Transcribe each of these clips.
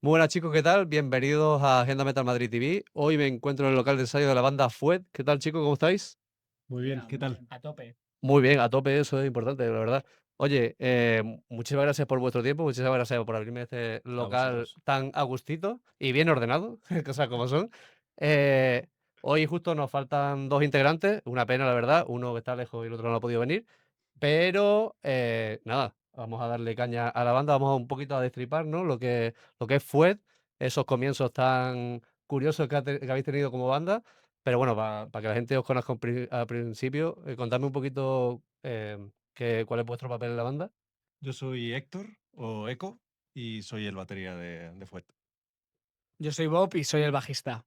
Muy buenas chicos, ¿qué tal? Bienvenidos a Agenda Metal Madrid TV. Hoy me encuentro en el local de ensayo de la banda Fuet. ¿Qué tal chicos? ¿Cómo estáis? Muy bien, ¿qué Muy tal? bien, a tope. Muy bien, a tope, eso es importante, la verdad. Oye, muchísimas gracias por vuestro tiempo, muchísimas gracias por abrirme este A local vosotros. tan a gustito y bien ordenado, cosas como son. Eh, Hoy justo nos faltan dos integrantes, una pena, la verdad, uno que está lejos y el otro no ha podido venir, pero nada, vamos a darle caña a la banda, vamos a un poquito a destripar, ¿no? Lo que es Fuet, esos comienzos tan curiosos que habéis tenido como banda. Pero bueno, para que la gente os conozca al principio, contadme un poquito, cuál es vuestro papel en la banda. Yo soy Héctor, o Eco, y soy el batería de Fuet. Yo soy Bob y soy el bajista.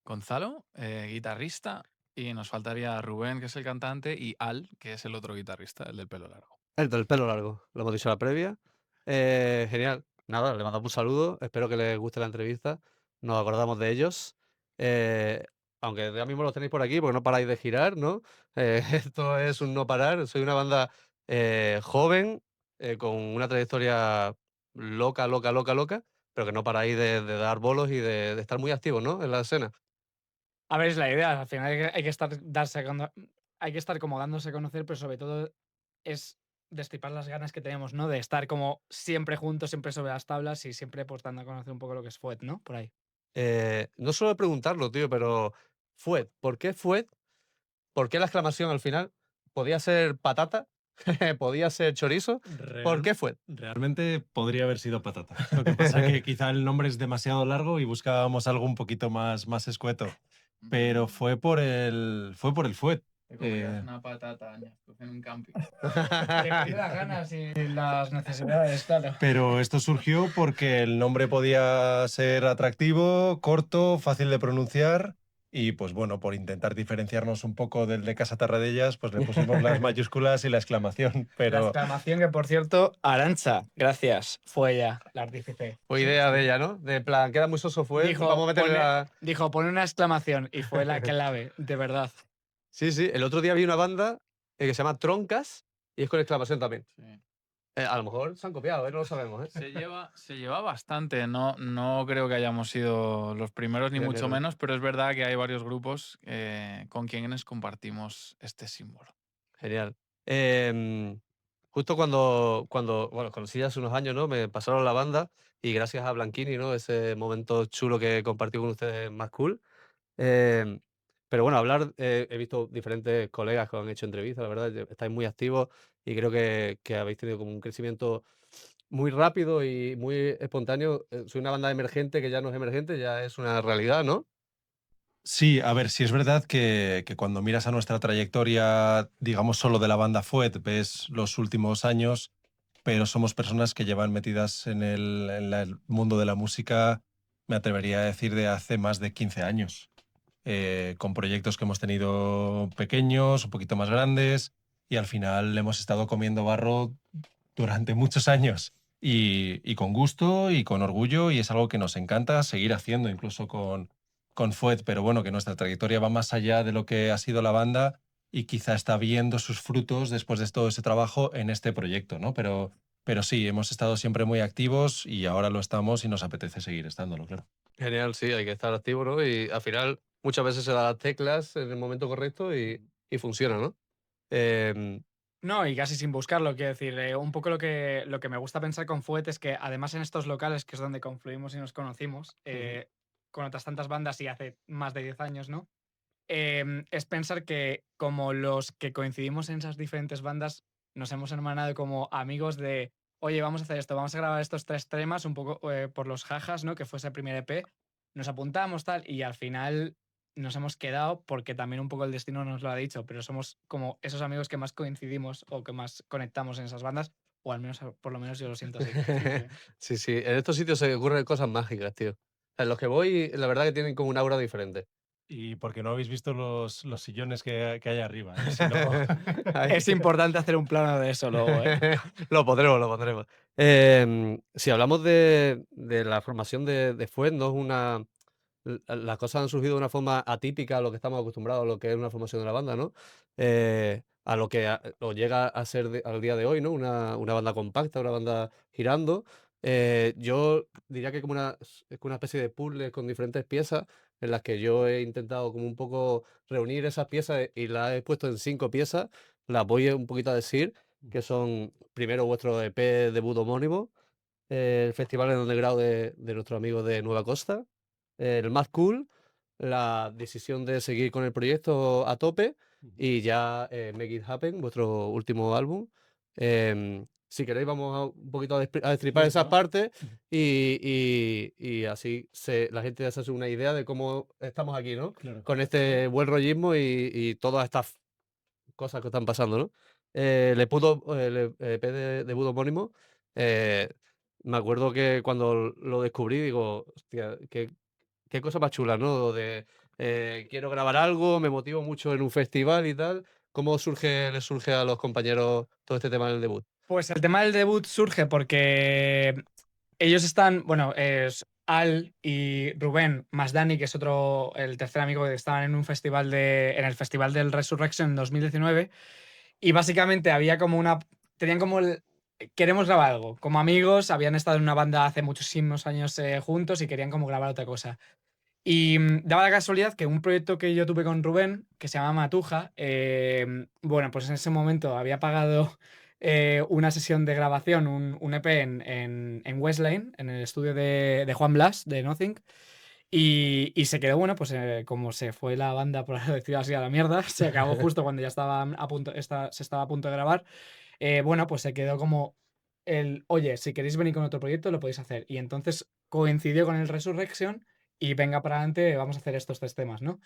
Gonzalo, guitarrista, y nos faltaría Rubén, que es el cantante, y Al, que es el otro guitarrista, el del pelo largo. El del pelo largo, lo hemos dicho en la previa. Genial. Nada, le mandamos un saludo, espero que les guste la entrevista. Nos acordamos de ellos. Eh, Aunque ya mismo los tenéis por aquí, porque no paráis de girar, ¿no? Esto es un no parar. Soy una banda joven, con una trayectoria loca, loca, loca, loca, pero que no paráis de dar bolos y de estar muy activos, ¿no? En la escena. A ver, es la idea. Al final hay que estar, hay que estar como dándose a conocer, pero sobre todo es destripar las ganas que tenemos, ¿no? De estar como siempre juntos, siempre sobre las tablas y siempre pues dando a conocer un poco lo que es Fuet, ¿no? Por ahí. No suelo preguntarlo, tío, pero Fuet, ¿por qué Fuet? ¿Por qué la exclamación al final? ¿Podía ser patata? ¿Podía ser chorizo? ¿Por qué fue? Realmente podría haber sido patata. Lo que pasa que quizá el nombre es demasiado largo y buscábamos algo un poquito más escueto. Pero fue por el Fuet. Te comerías una patata, añazos, en un camping. Depende de las ganas y las necesidades, claro. Pero esto surgió porque el nombre podía ser atractivo, corto, fácil de pronunciar y pues bueno, por intentar diferenciarnos un poco del de Casa Tarradellas, pues le pusimos las mayúsculas y la exclamación, La pero exclamación que, por cierto, Arancha, gracias, fue ella, la artífice. Fue idea de ella, ¿no? De plan, queda muy soso fue, vamos a meterle la... Dijo, pone una exclamación y fue la clave, de verdad. Sí, sí, el otro día vi una banda que se llama Troncas y es con exclamación también. Sí. A lo mejor se han copiado, no lo sabemos, ¿eh? Se lleva bastante, no creo que hayamos sido los primeros, ni mucho Pioneros. menos, pero es verdad que hay varios grupos con quienes compartimos este símbolo. Genial. Justo bueno, conocí ya hace unos años, ¿no? Me pasaron la banda y gracias a Blanquini, ¿no? Ese momento chulo que compartí con ustedes más cool. Em, pero bueno, he visto diferentes colegas que han hecho entrevistas, la verdad, estáis muy activos y creo que habéis tenido como un crecimiento muy rápido y muy espontáneo. Soy una banda emergente que ya no es emergente, ya es una realidad, ¿no? sí, a ver, sí es verdad que cuando miras a nuestra trayectoria, digamos solo de la banda Fuet, ves los últimos años, pero somos personas que llevan metidas en el mundo de la música, me atrevería a decir, de hace más de 15 años. Con proyectos que hemos tenido pequeños, un poquito más grandes, y al final hemos estado comiendo barro durante muchos años. Y con gusto y con orgullo, y es algo que nos encanta seguir haciendo, incluso con Fuet, pero bueno, que nuestra trayectoria va más allá de lo que ha sido la banda y quizá está viendo sus frutos después de todo ese trabajo en este proyecto, ¿no? Pero sí, hemos estado siempre muy activos y ahora lo estamos y nos apetece seguir estándolo, claro. Genial, sí, hay que estar activo, ¿no? Y al final muchas veces se da las teclas en el momento correcto y funciona, ¿no? Em, No, y casi sin buscarlo, quiero decir, un poco lo que me gusta pensar con Fuet es que además en estos locales, que es donde confluimos y nos conocimos, Ujú. con otras tantas bandas y hace más de 10 años, ¿no? Es pensar que como los que coincidimos en esas diferentes bandas, nos hemos hermanado como amigos de, oye, vamos a hacer esto, vamos a grabar estos tres temas, un poco por los jajas, ¿no? Que fue ese primer EP, nos apuntamos tal, y al final nos hemos quedado porque también un poco el destino nos lo ha dicho, pero somos como esos amigos que más coincidimos o que más conectamos en esas bandas, o al menos, por lo menos yo lo siento así. Sí, sí. Sí, sí, en estos sitios se ocurren cosas mágicas, tío. En los que voy, la verdad que tienen como un aura diferente. Y porque no habéis visto los sillones que hay arriba, ¿eh? Si no... Ahí. Es importante hacer un plano de eso luego, ¿eh? Lo pondremos, lo pondremos. Si hablamos de la formación de Fuet, no es una... Las cosas han surgido de una forma atípica a lo que estamos acostumbrados, a lo que es una formación de la banda, ¿no? A lo que lo llega a ser al día de hoy, ¿no? Una banda compacta, una banda girando. Yo diría que es como una especie de puzzle con diferentes piezas en las que yo he intentado como un poco reunir esas piezas y las he puesto en 5 piezas. Las voy un poquito a decir, que son primero vuestro EP debut homónimo, el Festival en Underground de nuestros amigos de Nueva Costa, el Mad Cool, la decisión de seguir con el proyecto a tope y ya Make It Happen, vuestro último álbum. Si queréis vamos un poquito a destripar esas partes y así la gente ya se hace una idea de cómo estamos aquí, ¿no? Claro. Con este buen rollismo y todas estas cosas que están pasando, ¿no? El EP de debut homónimo, eh, me acuerdo que cuando lo descubrí digo: "Hostia, qué cosa más chula", ¿no? Quiero grabar algo, me motivo mucho en un festival y tal. ¿Cómo les surge a los compañeros todo este tema del debut? Pues el tema del debut surge porque ellos están, bueno, es Al y Rubén, más Dani, que es el tercer amigo, que estaban en un festival en el Festival del Resurrection en 2019. Y básicamente había como tenían como queremos grabar algo. Como amigos, habían estado en una banda hace muchísimos años juntos y querían como grabar otra cosa. Y daba la casualidad que un proyecto que yo tuve con Rubén, que se llama Matuja, bueno, pues en ese momento había pagado una sesión de grabación, un EP en Westlane, en el estudio de Juan Blas, de Nothing. Y se quedó, bueno, pues como se fue la banda, por decirlo así, a la mierda, se acabó justo cuando ya estaba a punto, se estaba a punto de grabar. Bueno, pues se quedó como oye, si queréis venir con otro proyecto, lo podéis hacer. Y entonces coincidió con el Resurrection y venga para adelante, vamos a hacer estos 3 temas, ¿no?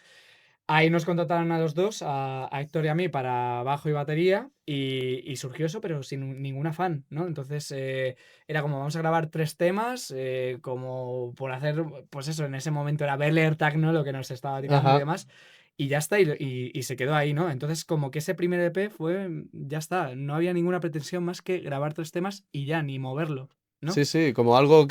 Ahí nos contrataron a los dos, a Héctor y a mí, para bajo y batería, y surgió eso, pero sin ningún afán, ¿no? Entonces era como, vamos a grabar 3 temas, como por hacer, pues eso, en ese momento era Bel Air Tag, ¿no? Lo que nos estaba tirando y Ajá. demás, y ya está, y se quedó ahí, ¿no? Entonces como que ese primer EP fue, ya está, no había ninguna pretensión más que grabar 3 temas y ya, ni moverlo, ¿no? Sí, sí, como algo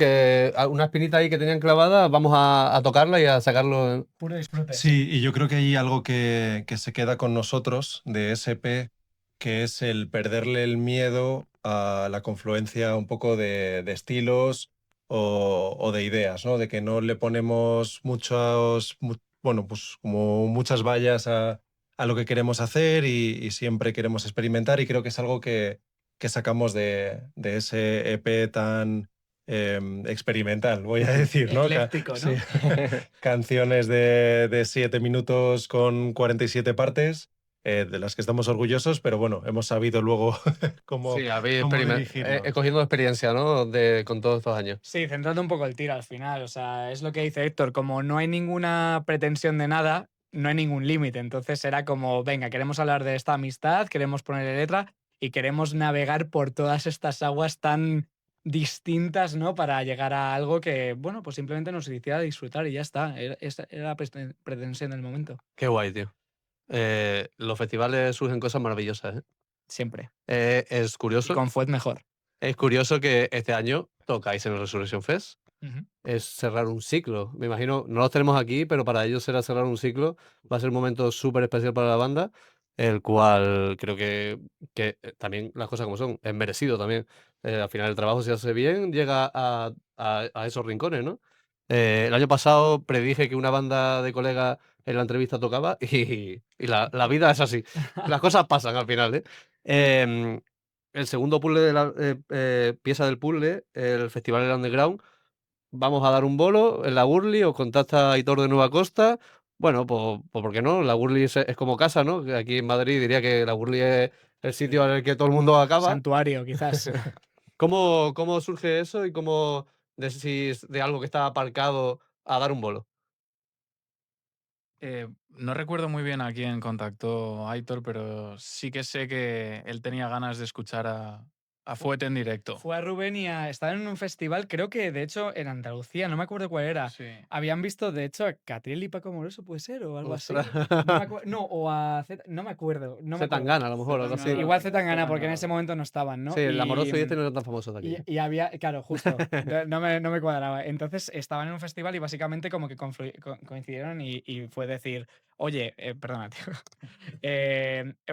una espinita ahí que tenían clavada, vamos a tocarla y a sacarlo. Puro disfrute. Sí, y yo creo que hay algo que se queda con nosotros de SP, que es el perderle el miedo a la confluencia un poco de estilos o de ideas, ¿no? De que no le ponemos bueno, pues como muchas vallas a lo que queremos hacer y siempre queremos experimentar y creo que es algo que sacamos de ese EP tan experimental, voy a decir, ¿no? Ecléctico, ¿no? Sí. Canciones de 7 minutos con 47 partes, de las que estamos orgullosos, pero bueno, hemos sabido luego cómo, Sí, habéis cómo dirigirlo. cogiendo experiencia, ¿no? Con todos estos años. Sí, centrando un poco el tiro al final. O sea, es lo que dice Héctor, como no hay ninguna pretensión de nada, no hay ningún límite. Entonces era como, venga, queremos hablar de esta amistad, queremos ponerle letra y queremos navegar por todas estas aguas tan distintas, ¿no? Para llegar a algo que, bueno, pues simplemente nos hiciera disfrutar y ya está. Esa era la pretensión del momento. Qué guay, tío. Los festivales surgen cosas maravillosas, ¿eh? Siempre. Es Y curioso. con Fuet mejor. Es curioso que este año tocáis en el Resurrection Fest. Ujú. Es cerrar un ciclo. Me imagino, no los tenemos aquí, pero para ellos será cerrar un ciclo. Va a ser un momento súper especial para la banda, el cual creo que también las cosas como son, es merecido también. Al final el trabajo se hace bien, llega a esos rincones, ¿no? El año pasado predije que una banda de colegas en la entrevista tocaba y la vida es así. Las cosas pasan al final, ¿eh? Em, el segundo puzzle de la pieza del puzzle, el Festival del Underground, vamos a dar un bolo en la Burly, os contacta Aitor de Nueva Costa. Bueno, pues ¿por qué no? La Burly es como casa, ¿no? Que aquí en Madrid diría que la Burly es el sitio en el que todo el mundo acaba. Santuario, quizás. ¿Cómo surge eso y cómo decís de algo que está aparcado a dar un bolo? No recuerdo muy bien a quién contactó Aitor, pero sí que sé que él tenía ganas de escuchar a Fuete en directo. Fue a Rubén y estaban en un festival, creo que de hecho en Andalucía, no me acuerdo cuál era. Sí. Habían visto, de hecho, a Catriel y Paco Moroso, puede ser, o algo así. Ostras. No, o a Z, no me acuerdo. No me acuerdo. Zetangana, a lo mejor, algo así. Igual Zetangana, porque en ese momento no estaban, ¿no? Sí, el Amoroso y este y, no eran tan famosos de aquí. y había, claro, justo, no me cuadraba. Entonces estaban en un festival y básicamente como que coincidieron y fue decir, oye, perdona, tío.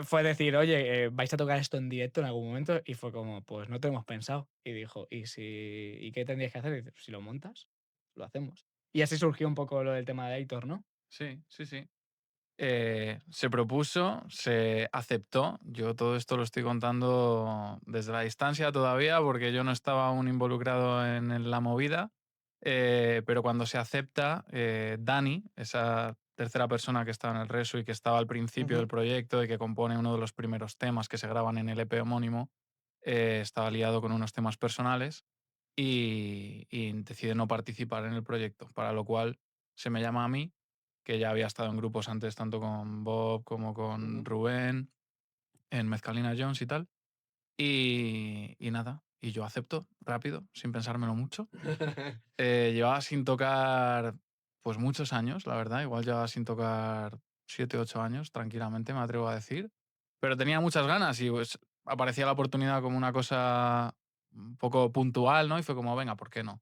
Fue decir, oye, ¿vais a tocar esto en directo en algún momento? Y fue como, pues no te hemos pensado. Y dijo, ¿y qué tendrías que hacer? Y dice, si lo montas, lo hacemos. Y así surgió un poco lo del tema de Aitor, ¿no? Sí, sí, sí. Se propuso, se aceptó. Yo todo esto lo estoy contando desde la distancia todavía porque yo no estaba aún involucrado en la movida. Pero cuando se acepta, Dani, esa tercera persona que estaba en el Resu y que estaba al principio del proyecto y que compone uno de los primeros temas que se graban en el EP homónimo, estaba liado con unos temas personales y decide no participar en el proyecto, para lo cual se me llama a mí, que ya había estado en grupos antes, tanto con Bob como con Rubén, en Mezcalina Jones y tal. Y nada, y yo acepto rápido, sin pensármelo mucho. Llevaba sin tocar pues muchos años, la verdad. Igual llevaba sin tocar 7, 8 años, tranquilamente, me atrevo a decir. Pero tenía muchas ganas y pues aparecía la oportunidad como una cosa un poco puntual, ¿no? Y fue como, venga, ¿por qué no?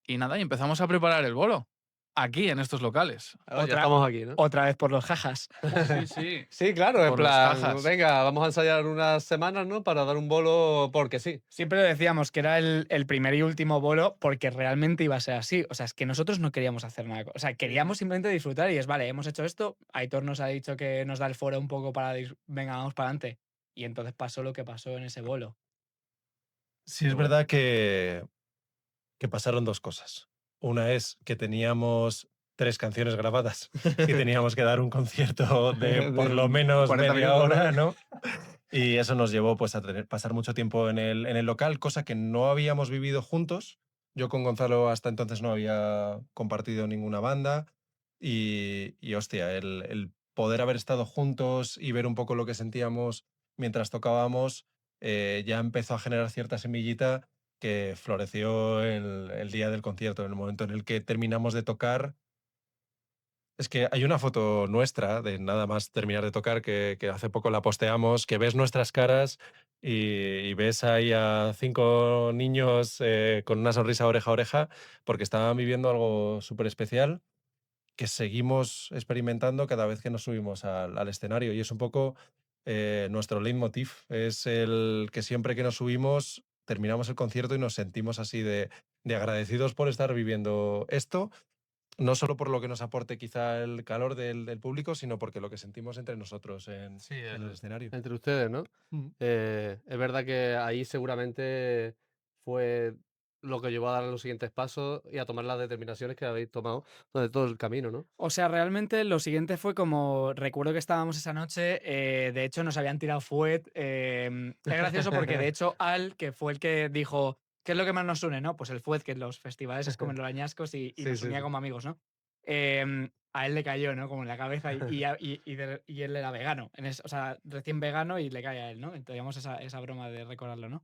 Y nada, y empezamos a preparar el bolo. Aquí, en estos locales. Ah, ya estamos aquí, ¿no? Otra vez por los jajas. Sí, sí. Sí, claro, en Por los plan, jajas. venga, vamos a ensayar unas semanas, ¿no? Para dar un bolo porque sí. Siempre lo decíamos que era el primer y último bolo porque realmente iba a ser así. O sea, es que nosotros no queríamos hacer nada. O sea, queríamos simplemente disfrutar y es, vale, hemos hecho esto. Aitor nos ha dicho que nos da el foro un poco para, venga, vamos para adelante. Y entonces pasó lo que pasó en ese bolo. Sí, es verdad que pasaron dos cosas. Una es que teníamos 3 canciones grabadas y teníamos que dar un concierto de por lo menos 40 media minutos, ¿no? hora, ¿no? Y eso nos llevó pues, a pasar mucho tiempo en el local, cosa que no habíamos vivido juntos. Yo con Gonzalo hasta entonces no había compartido ninguna banda y hostia, el poder haber estado juntos y ver un poco lo que sentíamos mientras tocábamos ya empezó a generar cierta semillita que floreció el día del concierto, en el momento en el que terminamos de tocar. Es que hay una foto nuestra de nada más terminar de tocar que hace poco la posteamos, que ves nuestras caras y ves ahí a 5 niños con una sonrisa oreja a oreja porque estaban viviendo algo súper especial que seguimos experimentando cada vez que nos subimos al escenario. Y es un poco nuestro leitmotiv. Es el que siempre que nos subimos terminamos el concierto y nos sentimos así de agradecidos por estar viviendo esto, no solo por lo que nos aporte quizá el calor del público, sino porque lo que sentimos entre nosotros Sí, en el escenario. entre ustedes, ¿no? Mm. Es verdad que ahí seguramente fue lo que llevó a dar los siguientes pasos y a tomar las determinaciones que habéis tomado durante todo el camino, ¿no? O sea, realmente lo siguiente fue como, recuerdo que estábamos esa noche, de hecho nos habían tirado fuet. Es gracioso porque de hecho Al, que fue el que dijo, ¿qué es lo que más nos une? ¿No? Pues el fuet, que en los festivales es como en los añascos y Sí, nos sí, unía sí. como amigos, ¿no? A él le cayó, ¿no? Como en la cabeza y él era vegano, o sea, recién vegano y le cae a él, ¿no? Entonces digamos esa broma de recordarlo, ¿no?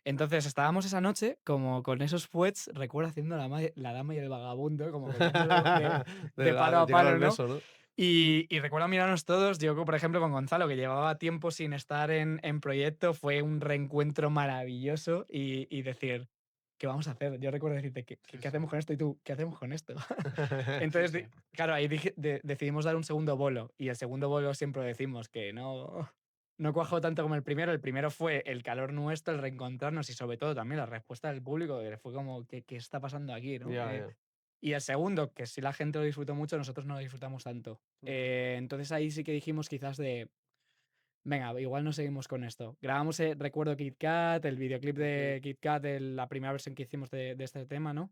Entonces estábamos esa noche como con esos fuets, recuerdo haciendo la dama y el vagabundo, como contándolo de palo a Llegar al palo, ¿no? beso, ¿no? Y recuerdo mirarnos todos, yo por ejemplo con Gonzalo, que llevaba tiempo sin estar en proyecto, fue un reencuentro maravilloso y decir, ¿qué vamos a hacer? Yo recuerdo decirte, ¿qué hacemos con esto? Y tú, ¿qué hacemos con esto? Entonces, claro, ahí decidimos dar un segundo bolo y el segundo bolo siempre decimos que no cuajó tanto como el primero. El primero fue el calor nuestro, el reencontrarnos y sobre todo también la respuesta del público, que fue como, ¿qué está pasando aquí? ¿No? Ya, ya. Y el segundo, que si la gente lo disfrutó mucho, nosotros no lo disfrutamos tanto. Entonces ahí sí que dijimos quizás de, venga, igual no seguimos con esto. Grabamos, recuerdo Kit Kat, el videoclip de Kit Kat, la primera versión que hicimos de este tema, ¿no?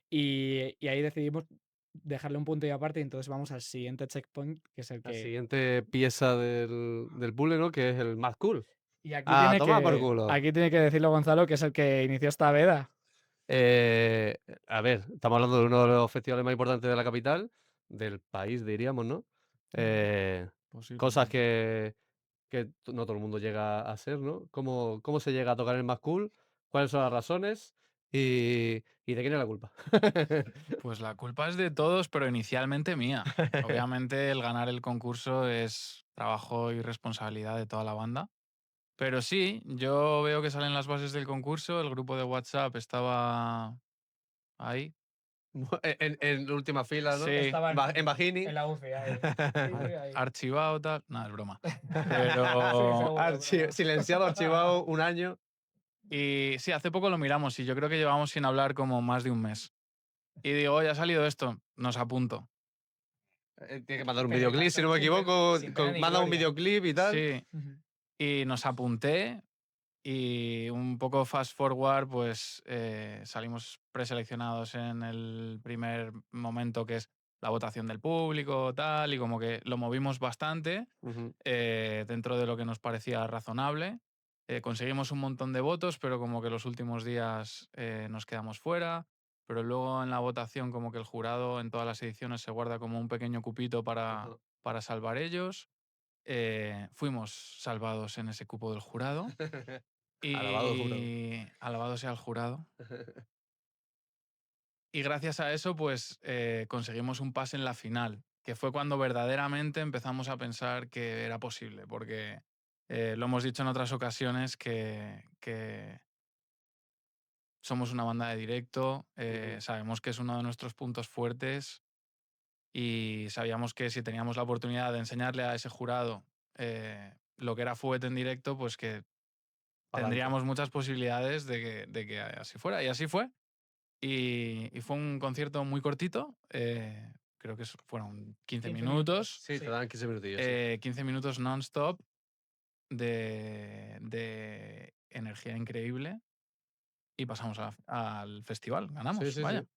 Y ahí decidimos dejarle un punto y aparte y entonces vamos al siguiente checkpoint, que es el La que... siguiente pieza del puzzle, ¿no? Que es el más cool. Y ¡A tomar por culo! aquí tiene que decirlo Gonzalo, que es el que inició esta veda. Eh, a ver, estamos hablando de uno de los festivales más importantes de la capital, del país, diríamos, ¿no? Cosas Posiblemente. que no todo el mundo llega a hacer, ¿no? ¿Cómo se llega a tocar el más cool? ¿Cuáles son las razones? ¿Y de quién es la culpa? Pues la culpa es de todos, pero inicialmente mía. Obviamente el ganar el concurso es trabajo y responsabilidad de toda la banda. Pero sí, yo veo que salen las bases del concurso, el grupo de WhatsApp estaba ahí, En última fila, ¿no? Sí. Estaban En Bajini. en la UCI, ahí. Ahí. Archivado, tal. No, es broma. Sí, Pero. seguro, broma. Silenciado, archivado un año. Y sí, hace poco lo miramos y yo creo que llevamos sin hablar como más de un mes. Y digo, oye, ha salido esto, nos apunto. Tiene que mandar un Pero videoclip, si no me sin equivoco. sin pena ni Manda un gloria. videoclip y tal. Sí, Ujú. y nos apunté y un poco fast forward, pues salimos preseleccionados en el primer momento que es la votación del público, tal, y como que lo movimos bastante Ujú. dentro de lo que nos parecía razonable. Conseguimos un montón de votos, pero como que los últimos días nos quedamos fuera. Pero luego en la votación como que el jurado en todas las ediciones se guarda como un pequeño cupito Ajá. para salvar ellos. Fuimos salvados en ese cupo del jurado. Alabado el jurado. Y alabado sea el jurado. Y gracias a eso, pues conseguimos un pase en la final, que fue cuando verdaderamente empezamos a pensar que era posible, porque lo hemos dicho en otras ocasiones que somos una banda de directo, Ujú. sabemos que es uno de nuestros puntos fuertes y sabíamos que si teníamos la oportunidad de enseñarle a ese jurado lo que era Fuet en directo, pues que Pa'lante. tendríamos muchas posibilidades de que así fuera. Y así fue. Y fue un concierto muy cortito, creo que fueron 15 minutos, Sí, te dan 15 minutillos. 15 minutos non-stop de energía increíble y pasamos al festival, Sí, ganamos, sí, vaya. sí.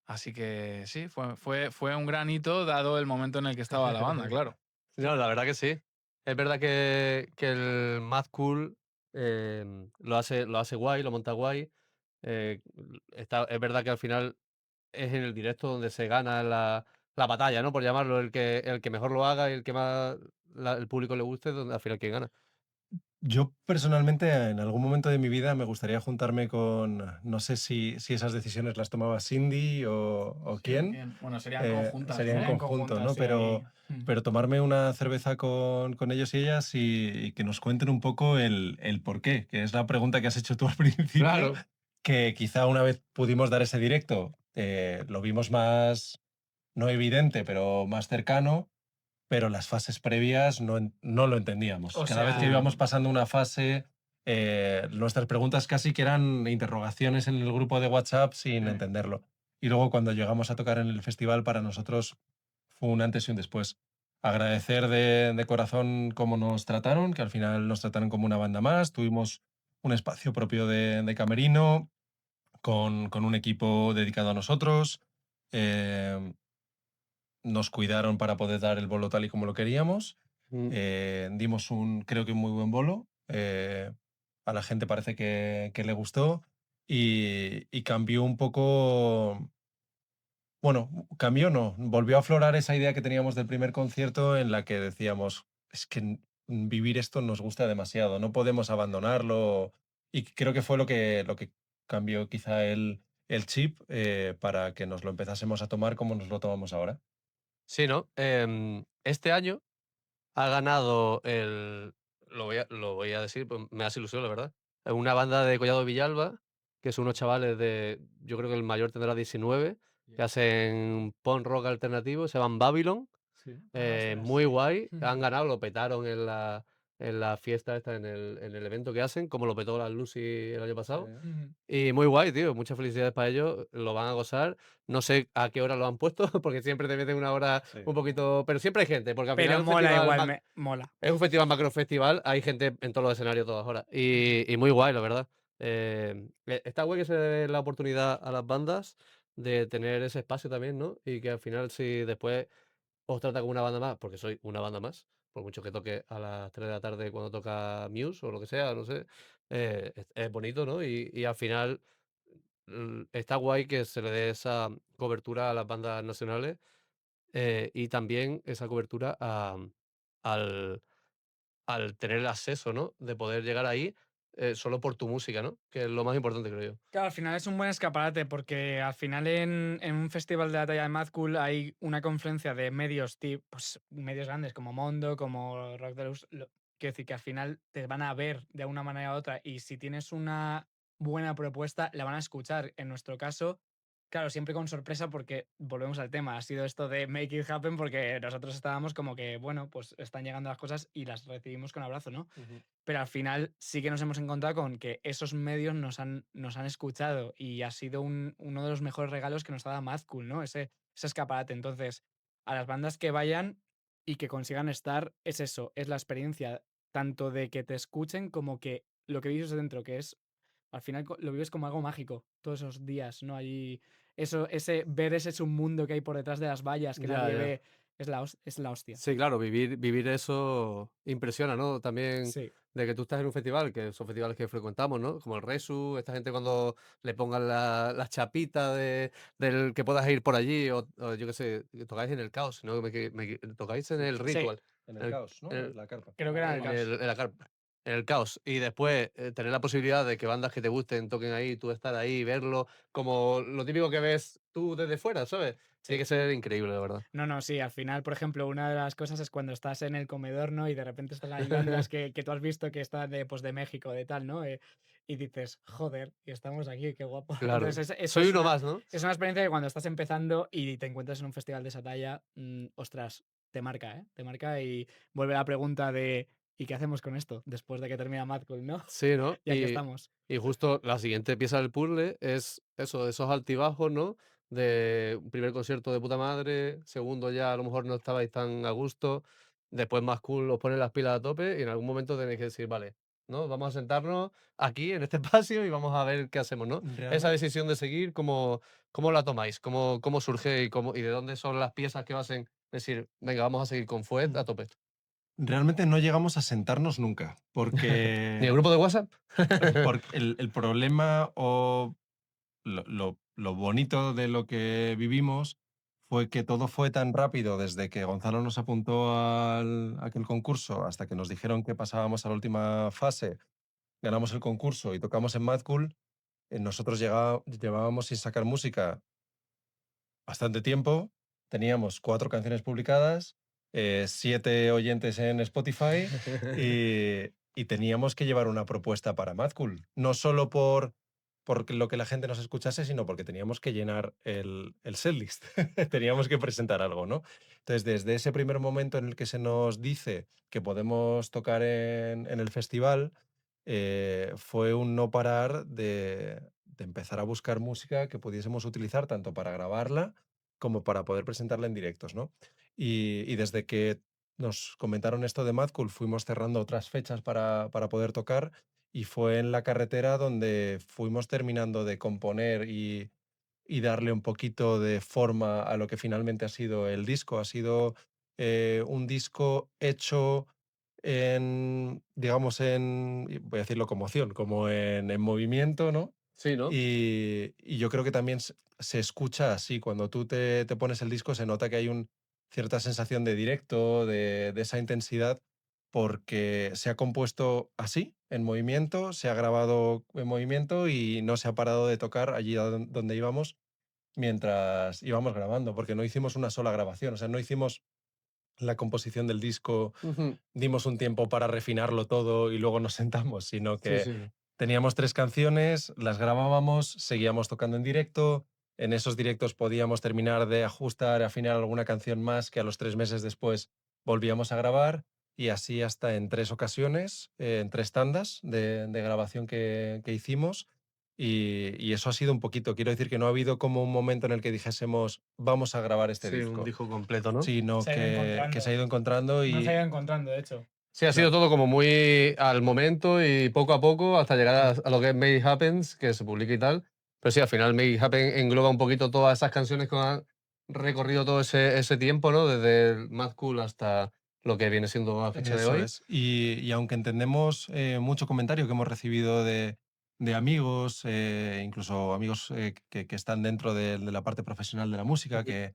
Así que sí, fue un gran hito dado el momento en el que estaba la banda, claro. No, la verdad que sí. Es verdad que el Mad Cool lo hace guay, lo monta guay. Es verdad que al final es en el directo donde se gana la batalla, ¿no? Por llamarlo, el que mejor lo haga y el que más el público le guste, donde al final quien gana. Yo personalmente en algún momento de mi vida me gustaría juntarme con, no sé si esas decisiones las tomaba Cindy o quién, Bueno, serían conjuntas, sería en Serían conjunto, ¿no? conjuntas, sí, ahí. Pero tomarme una cerveza con ellos y ellas y que nos cuenten un poco el por qué, que es la pregunta que has hecho tú al principio, Claro. que quizá una vez pudimos dar ese directo, lo vimos más, no evidente, pero más cercano, pero las fases previas no lo entendíamos. O Cada vez que sea, íbamos pasando una fase, nuestras preguntas casi que eran interrogaciones en el grupo de WhatsApp sin entenderlo. Y luego cuando llegamos a tocar en el festival, para nosotros fue un antes y un después. Agradecer de corazón cómo nos trataron, que al final nos trataron como una banda más. Tuvimos un espacio propio de camerino, con un equipo dedicado a nosotros. Eh, Nos cuidaron para poder dar el bolo tal y como lo queríamos. Mm. Dimos creo que un muy buen bolo. A la gente parece que le gustó y cambió un poco. Bueno, cambió no, volvió a aflorar esa idea que teníamos del primer concierto en la que decíamos, es que vivir esto nos gusta demasiado, no podemos abandonarlo. Y creo que fue lo que cambió quizá el chip para que nos lo empezásemos a tomar como nos lo tomamos ahora. Sí, ¿no? Este año ha ganado lo voy a decir, pues me hace ilusión, la verdad. Una banda de Collado Villalba, que son unos chavales yo creo que el mayor tendrá 19, que hacen punk rock alternativo, se llaman Babylon. ostras, Muy sí. guay. Han ganado, lo petaron en la fiesta esta, en el evento que hacen, como lo petó la Lucy el año pasado. Ujú. Y muy guay, tío. Muchas felicidades para ellos. Lo van a gozar. No sé a qué hora lo han puesto, porque siempre te meten una hora Sí. un poquito. Pero siempre hay gente, porque al final Pero es un mola festival, igual, mola. es un festival macro festival. Hay gente en todos los escenarios a todas horas. Y muy guay, la verdad. Está guay que se dé la oportunidad a las bandas de tener ese espacio también, ¿no? Y que al final, si después os trata como una banda más, porque soy una banda más, por mucho que toque a las 3 de la tarde cuando toca Muse o lo que sea, no sé, es bonito, ¿no? Y al final está guay que se le dé esa cobertura a las bandas nacionales y también esa cobertura al, al tener el acceso, ¿no? De poder llegar ahí solo por tu música, ¿no? Que es lo más importante, creo yo. Claro, al final es un buen escaparate porque al final en un festival de la talla de Mad Cool hay una confluencia de medios, pues, medios grandes como Mondo, como Rock Deluxe. Quiero decir que al final te van a ver de una manera u otra y si tienes una buena propuesta la van a escuchar. En nuestro caso, Claro, siempre con sorpresa porque volvemos al tema. Ha sido esto de make it happen porque nosotros estábamos como que, bueno, pues están llegando las cosas y las recibimos con abrazo, ¿no? Pero al final sí que nos hemos encontrado con que esos medios nos han escuchado y ha sido uno de los mejores regalos que nos ha dado Mad Cool, ¿no? Ese escaparate. Entonces, a las bandas que vayan y que consigan estar, es eso, es la experiencia tanto de que te escuchen como que lo que vives dentro, que es, al final lo vives como algo mágico, todos esos días, ¿no? Allí, ver ese submundo que hay por detrás de las vallas que Ya, nadie ya. ve, es la hostia. Sí, claro, vivir eso impresiona, ¿no? También Sí. de que tú estás en un festival, que son festivales que frecuentamos, ¿no? Como el Resu, esta gente cuando le pongan las chapitas del que puedas ir por allí, o yo qué sé, que tocáis en el Caos, ¿no? Tocáis en Sí. el Sí, Ritual, En en el el, caos, ¿no? en En el- la carpa. creo que era en el en caos. en la carpa, en el Caos. Y después tener la posibilidad de que bandas que te gusten toquen ahí, tú estar ahí, verlo, como lo típico que ves tú desde fuera, ¿sabes? Tiene Sí. que ser increíble, de verdad. No, sí, al final, por ejemplo, una de las cosas es cuando estás en el comedor, ¿no? Y de repente están ahí bandas que tú has visto que están pues, de México, de tal, ¿no? Y dices, joder, y estamos aquí, qué guapo. Claro. Entonces, eso Soy uno más, ¿no? es una experiencia que cuando estás empezando y te encuentras en un festival de esa talla, ostras, te marca, ¿eh? Te marca y vuelve la pregunta de, ¿y qué hacemos con esto después de que termina Mad Cool, ¿no? Sí, ¿no? Y aquí estamos. Y justo la siguiente pieza del puzzle es eso, esos altibajos, ¿no? De un primer concierto de puta madre, segundo ya a lo mejor no estabais tan a gusto, después más cool os ponen las pilas a tope y en algún momento tenéis que decir, vale, ¿no? Vamos a sentarnos aquí en este espacio y vamos a ver qué hacemos, ¿no? Esa Realmente, decisión de seguir, ¿cómo la tomáis? ¿Cómo surge y de dónde son las piezas que vas a decir, venga, vamos a seguir con Fuet a tope? realmente no llegamos a sentarnos nunca, ¿Ni el porque, grupo de WhatsApp? porque el problema o lo bonito de lo que vivimos fue que todo fue tan rápido desde que Gonzalo nos apuntó a aquel concurso hasta que nos dijeron que pasábamos a la última fase, ganamos el concurso y tocamos en Mad Cool. Nosotros llevábamos sin sacar música bastante tiempo. Teníamos 4 canciones publicadas, 7 oyentes en Spotify y teníamos que llevar una propuesta para Mad Cool. No solo por lo que la gente nos escuchase, sino porque teníamos que llenar el setlist. Teníamos que presentar algo, ¿no? Entonces, desde ese primer momento en el que se nos dice que podemos tocar en el festival, fue un no parar de empezar a buscar música que pudiésemos utilizar tanto para grabarla como para poder presentarla en directos, ¿no? Y desde que nos comentaron esto de Mad Cool, fuimos cerrando otras fechas para poder tocar y fue en la carretera donde fuimos terminando de componer y darle un poquito de forma a lo que finalmente ha sido el disco. Ha sido un disco hecho en, digamos, voy a decir locomoción, como en movimiento, ¿no? Sí, ¿no? Y yo creo que también se escucha así. Cuando tú te pones el disco, se nota que hay cierta sensación de directo, de esa intensidad, porque se ha compuesto así, en movimiento, se ha grabado en movimiento y no se ha parado de tocar allí donde íbamos mientras íbamos grabando, porque no hicimos una sola grabación, o sea, no hicimos la composición del disco, Ujú. dimos un tiempo para refinarlo todo y luego nos sentamos, sino Sí, que sí. teníamos 3 canciones, las grabábamos, seguíamos tocando en directo, en esos directos podíamos terminar de ajustar, afinar alguna canción más que a los 3 meses después volvíamos a grabar y así hasta en 3 ocasiones, en 3 tandas de grabación que hicimos y eso ha sido un poquito, quiero decir que no ha habido como un momento en el que dijésemos vamos a grabar este Sí, un disco, disco completo, ¿no? sino Se ha ido que se encontrando. ha ido encontrando No se ha ido y encontrando, de hecho. Sí, ha sido claro, todo como muy al momento y poco a poco hasta llegar a lo que es Make It Happens, que se publica y tal. Pero sí, al final Make It Happen engloba un poquito todas esas canciones que han recorrido todo ese tiempo, ¿no? Desde el Mad Cool hasta lo que viene siendo a fecha de eso hoy. es. Y aunque entendemos mucho comentario que hemos recibido de amigos, incluso amigos que están dentro de la parte profesional de la música, Ujú. que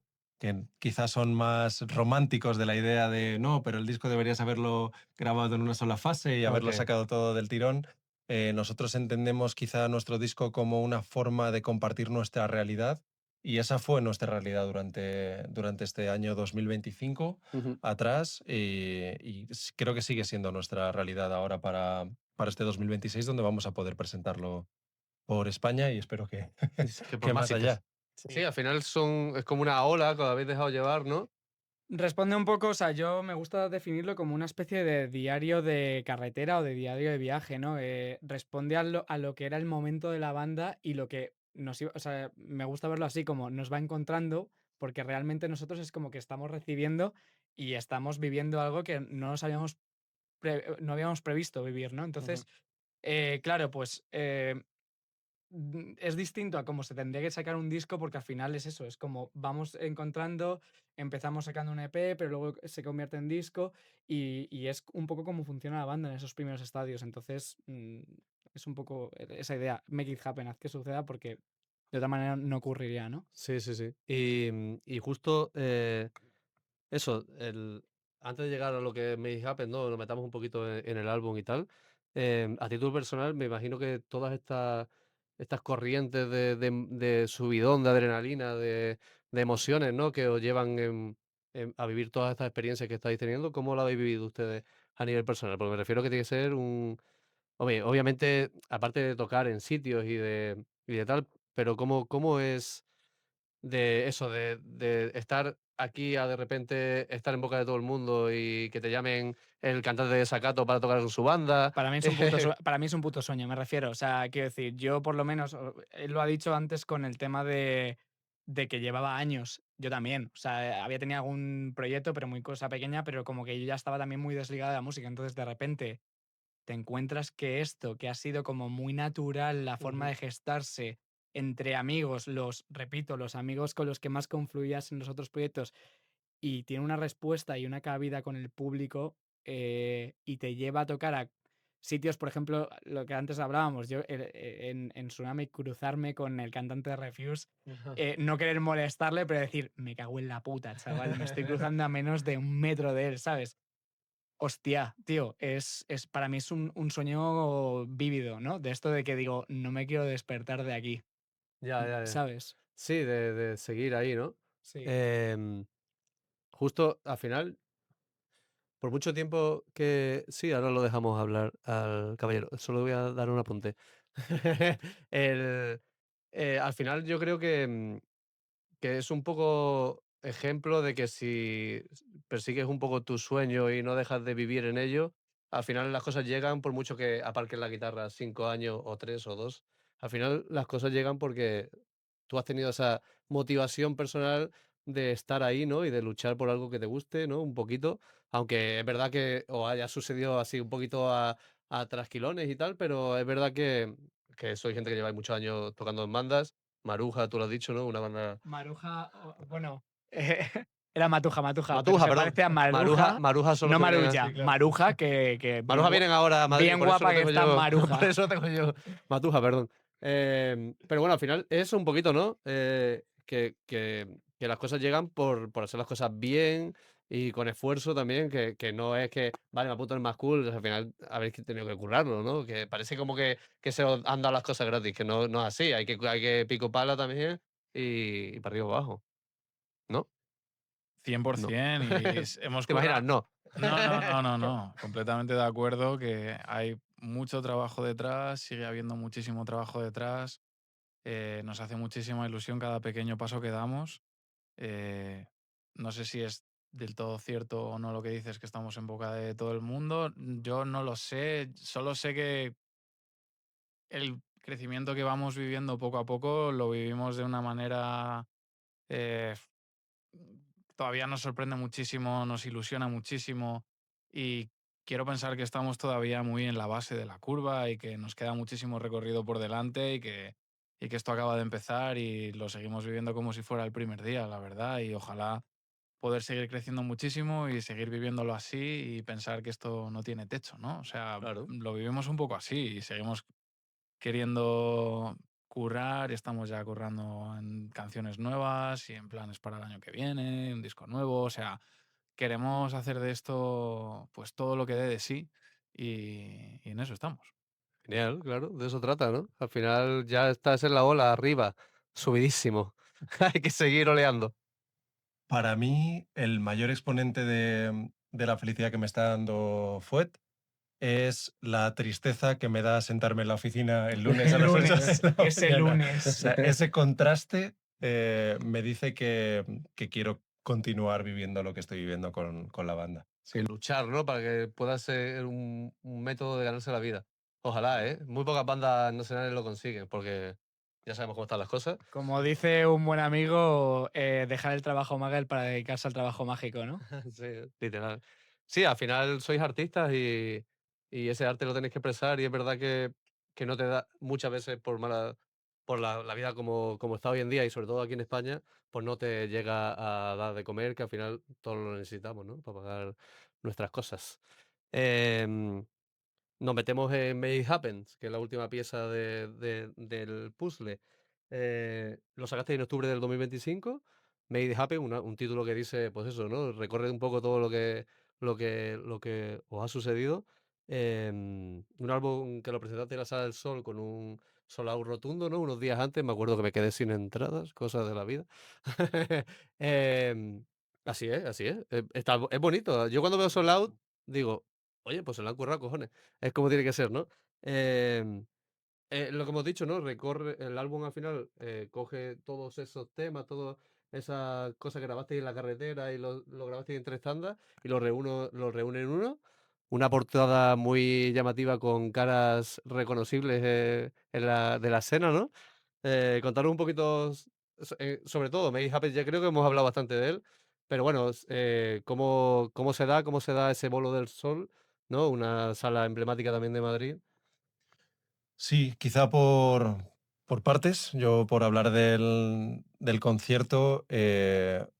quizás son más románticos de la idea de no, pero el disco deberías haberlo grabado en una sola fase y haberlo Ok. sacado todo del tirón. Nosotros entendemos quizá nuestro disco como una forma de compartir nuestra realidad y esa fue nuestra realidad durante este año 2025 Ujú. atrás y creo que sigue siendo nuestra realidad ahora para este 2026, donde vamos a poder presentarlo por España y espero que, Es que por que más más sitios. allá. Sí, al final es como una ola que os habéis dejado llevar, ¿no? Responde un poco, o sea, yo me gusta definirlo como una especie de diario de carretera o de diario de viaje, ¿no? Responde a lo que era el momento de la banda y lo que nos iba, o sea, me gusta verlo así como nos va encontrando, porque realmente nosotros es como que estamos recibiendo y estamos viviendo algo que no nos habíamos no habíamos previsto vivir, ¿no? Entonces, claro, pues es distinto a cómo se tendría que sacar un disco porque al final es eso, es como vamos encontrando, empezamos sacando un EP, pero luego se convierte en disco y es un poco como funciona la banda en esos primeros estadios. Entonces, es un poco esa idea, make it happen, haz que suceda porque de otra manera no ocurriría, ¿no? Sí, sí, sí. Y justo eso, antes de llegar a lo que Make It Happen, ¿no? Nos metamos un poquito en el álbum y tal. A título personal, me imagino que todas estas corrientes de subidón, de adrenalina, de emociones, ¿no? Que os llevan a vivir todas estas experiencias que estáis teniendo, ¿cómo lo habéis vivido ustedes a nivel personal? Porque me refiero que tiene que ser obviamente, aparte de tocar en sitios y de tal, pero ¿cómo es? De eso, de estar aquí a de repente estar en boca de todo el mundo y que te llamen el cantante de Desacato para tocar con su banda. Para mí es un puto para mí es un puto sueño, me refiero. O sea, quiero decir, yo por lo menos, él lo ha dicho antes con el tema de que llevaba años. Yo también. O sea, había tenido algún proyecto, pero muy cosa pequeña, pero como que yo ya estaba también muy desligada de la música. Entonces, de repente, te encuentras que esto, que ha sido como muy natural, la forma Ujú. de gestarse entre amigos, repito, los amigos con los que más confluías en los otros proyectos, y tiene una respuesta y una cabida con el público, y te lleva a tocar a sitios, por ejemplo, lo que antes hablábamos, yo en Tsunami cruzarme con el cantante de Refuse, no querer molestarle, pero decir, me cago en la puta, chaval, me estoy cruzando a menos de 1 metro de él, ¿sabes? Hostia, tío, para mí es un sueño vívido, ¿no? De esto de que digo, no me quiero despertar de aquí, Ya, ya, ya. ¿sabes? Sí, de seguir ahí, ¿no? Sí. Em, Justo al final, por mucho tiempo que sí, ahora lo dejamos hablar al caballero. Solo voy a dar un apunte. El, Al final yo creo que es un poco ejemplo de que si persigues un poco tu sueño y no dejas de vivir en ello, al final las cosas llegan por mucho que aparques la guitarra 5 años o 3 o 2. Al final las cosas llegan porque tú has tenido esa motivación personal de estar ahí, ¿no? Y de luchar por algo que te guste, ¿no? Un poquito, aunque es verdad que os haya sucedido así un poquito a trasquilones y tal, pero es verdad que soy gente que lleváis muchos años tocando en bandas. Maruja, tú lo has dicho, ¿no? Una banda. Maruja, bueno, era Matuja, pero Matuja, se perdón. parece a Maruja, Maruja son los no que vienen Marulla, así, claro. Maruja, que Maruja vienen ahora a Madrid, bien por eso guapa lo que tengo está yo por Maruja. eso lo tengo yo Matuja, perdón. Pero bueno, al final es un poquito, ¿no? Que las cosas llegan por hacer las cosas bien y con esfuerzo también, que no es que, vale, me apunto en el más cool, al final habéis tenido que currarlo, ¿no? Que parece como que se os han dado las cosas gratis, que no es así, hay que pico pala también y para arriba y para abajo, ¿no? No. 100% y hemos ¿Te imaginas? currado. No. No, no, no, no, no. Completamente de acuerdo que hay mucho trabajo detrás, sigue habiendo muchísimo trabajo detrás. Nos hace muchísima ilusión cada pequeño paso que damos. Eh, no sé si es del todo cierto o no lo que dices, que estamos en boca de todo el mundo. Yo no lo sé. Solo sé que el crecimiento que vamos viviendo poco a poco lo vivimos de una manera eh, todavía nos sorprende muchísimo, nos ilusiona muchísimo y quiero pensar que estamos todavía muy en la base de la curva y que nos queda muchísimo recorrido por delante y que esto acaba de empezar y lo seguimos viviendo como si fuera el primer día, la verdad, y ojalá poder seguir creciendo muchísimo y seguir viviéndolo así y pensar que esto no tiene techo, ¿no? O sea, Claro. lo vivimos un poco así y seguimos queriendo currar, estamos ya currando en canciones nuevas y en planes para el año que viene, un disco nuevo, o sea, queremos hacer de esto pues todo lo que dé de sí y en eso estamos. Genial, claro, de eso trata, ¿no? Al final ya estás en la ola, arriba, subidísimo. Hay que seguir oleando. Para mí, el mayor exponente de la felicidad que me está dando Fuet es la tristeza que me da sentarme en la oficina el lunes a El las 8 lunes, de la ese mañana. O lunes. sea, ese contraste me dice que quiero continuar viviendo lo que estoy viviendo con la banda. Sí, luchar, ¿no? Para que pueda ser un método de ganarse la vida. Ojalá, ¿eh? Muy pocas bandas nacionales lo consiguen, porque ya sabemos cómo están las cosas. Como dice un buen amigo, dejar el trabajo magel para dedicarse al trabajo mágico, ¿no? Sí, literal. Sí, al final sois artistas y ese arte lo tenéis que expresar y es verdad que no te da muchas veces por la vida como está hoy en día y sobre todo aquí en España, pues no te llega a dar de comer, que al final todos lo necesitamos, ¿no? Para pagar nuestras cosas. Em, Nos metemos en Make It Happens, que es la última pieza del puzzle. Lo sacaste en octubre del 2025. Make It Happen, un título que dice, pues eso, ¿no? Recorre un poco todo lo que os ha sucedido. Un álbum que lo presentaste en la Sala del Sol con un sold out rotundo, ¿no? Unos días antes, me acuerdo que me quedé sin entradas, cosas de la vida. Em, Así es, así es. Es bonito. Yo cuando veo sold out, digo, oye, pues se lo han currado, cojones. Es como tiene que ser, ¿no? Em, lo que hemos dicho, ¿no? Recorre el álbum al final, coge todos esos temas, todas esas cosas que grabaste en la carretera y lo grabaste en 3 tandas y lo reúne en uno. Una portada muy llamativa con caras reconocibles de la escena, ¿no? Contaros un poquito, sobre todo, Make It Happen, ya creo que hemos hablado bastante de él, pero bueno, cómo se da ese bolo del sol, ¿no? Una sala emblemática también de Madrid. Sí, quizá por partes. Yo, por hablar del concierto,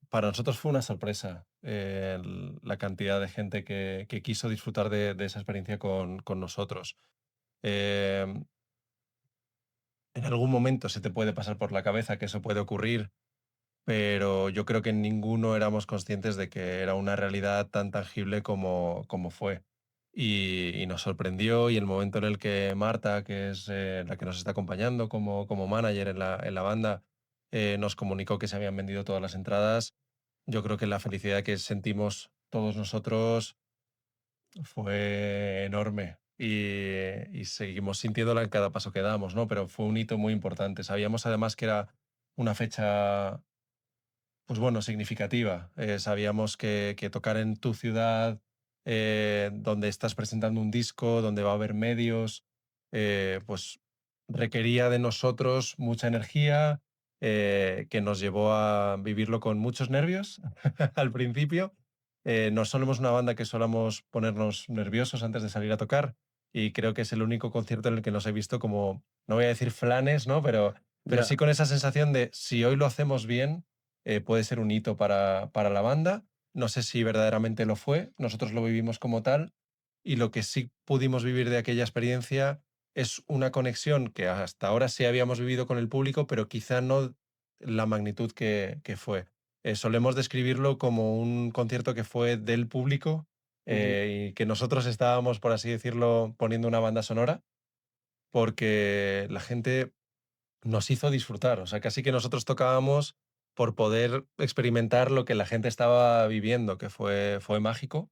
para nosotros fue una sorpresa la cantidad de gente que quiso disfrutar de esa experiencia con nosotros. Em, en algún momento se te puede pasar por la cabeza que eso puede ocurrir, pero yo creo que ninguno éramos conscientes de que era una realidad tan tangible como fue. Y nos sorprendió, y el momento en el que Marta, que es la que nos está acompañando como manager en la banda, nos comunicó que se habían vendido todas las entradas, yo creo que la felicidad que sentimos todos nosotros fue enorme. Y seguimos sintiéndola en cada paso que damos, ¿no? Pero fue un hito muy importante. Sabíamos además que era una fecha, pues bueno, significativa. Sabíamos que tocar en tu ciudad, donde estás presentando un disco, donde va a haber medios, pues requería de nosotros mucha energía, que nos llevó a vivirlo con muchos nervios al principio. No somos una banda que solamos ponernos nerviosos antes de salir a tocar, y creo que es el único concierto en el que nos he visto como, no voy a decir flanes, ¿no? Pero sí Ya. con esa sensación de, si hoy lo hacemos bien, puede ser un hito para la banda. No sé si verdaderamente lo fue, nosotros lo vivimos como tal, y lo que sí pudimos vivir de aquella experiencia es una conexión que hasta ahora sí habíamos vivido con el público, pero quizá no la magnitud que fue. Solemos describirlo como un concierto que fue del público, Ujú. y que nosotros estábamos, por así decirlo, poniendo una banda sonora, porque la gente nos hizo disfrutar. O sea, casi que nosotros tocábamos por poder experimentar lo que la gente estaba viviendo, que fue mágico,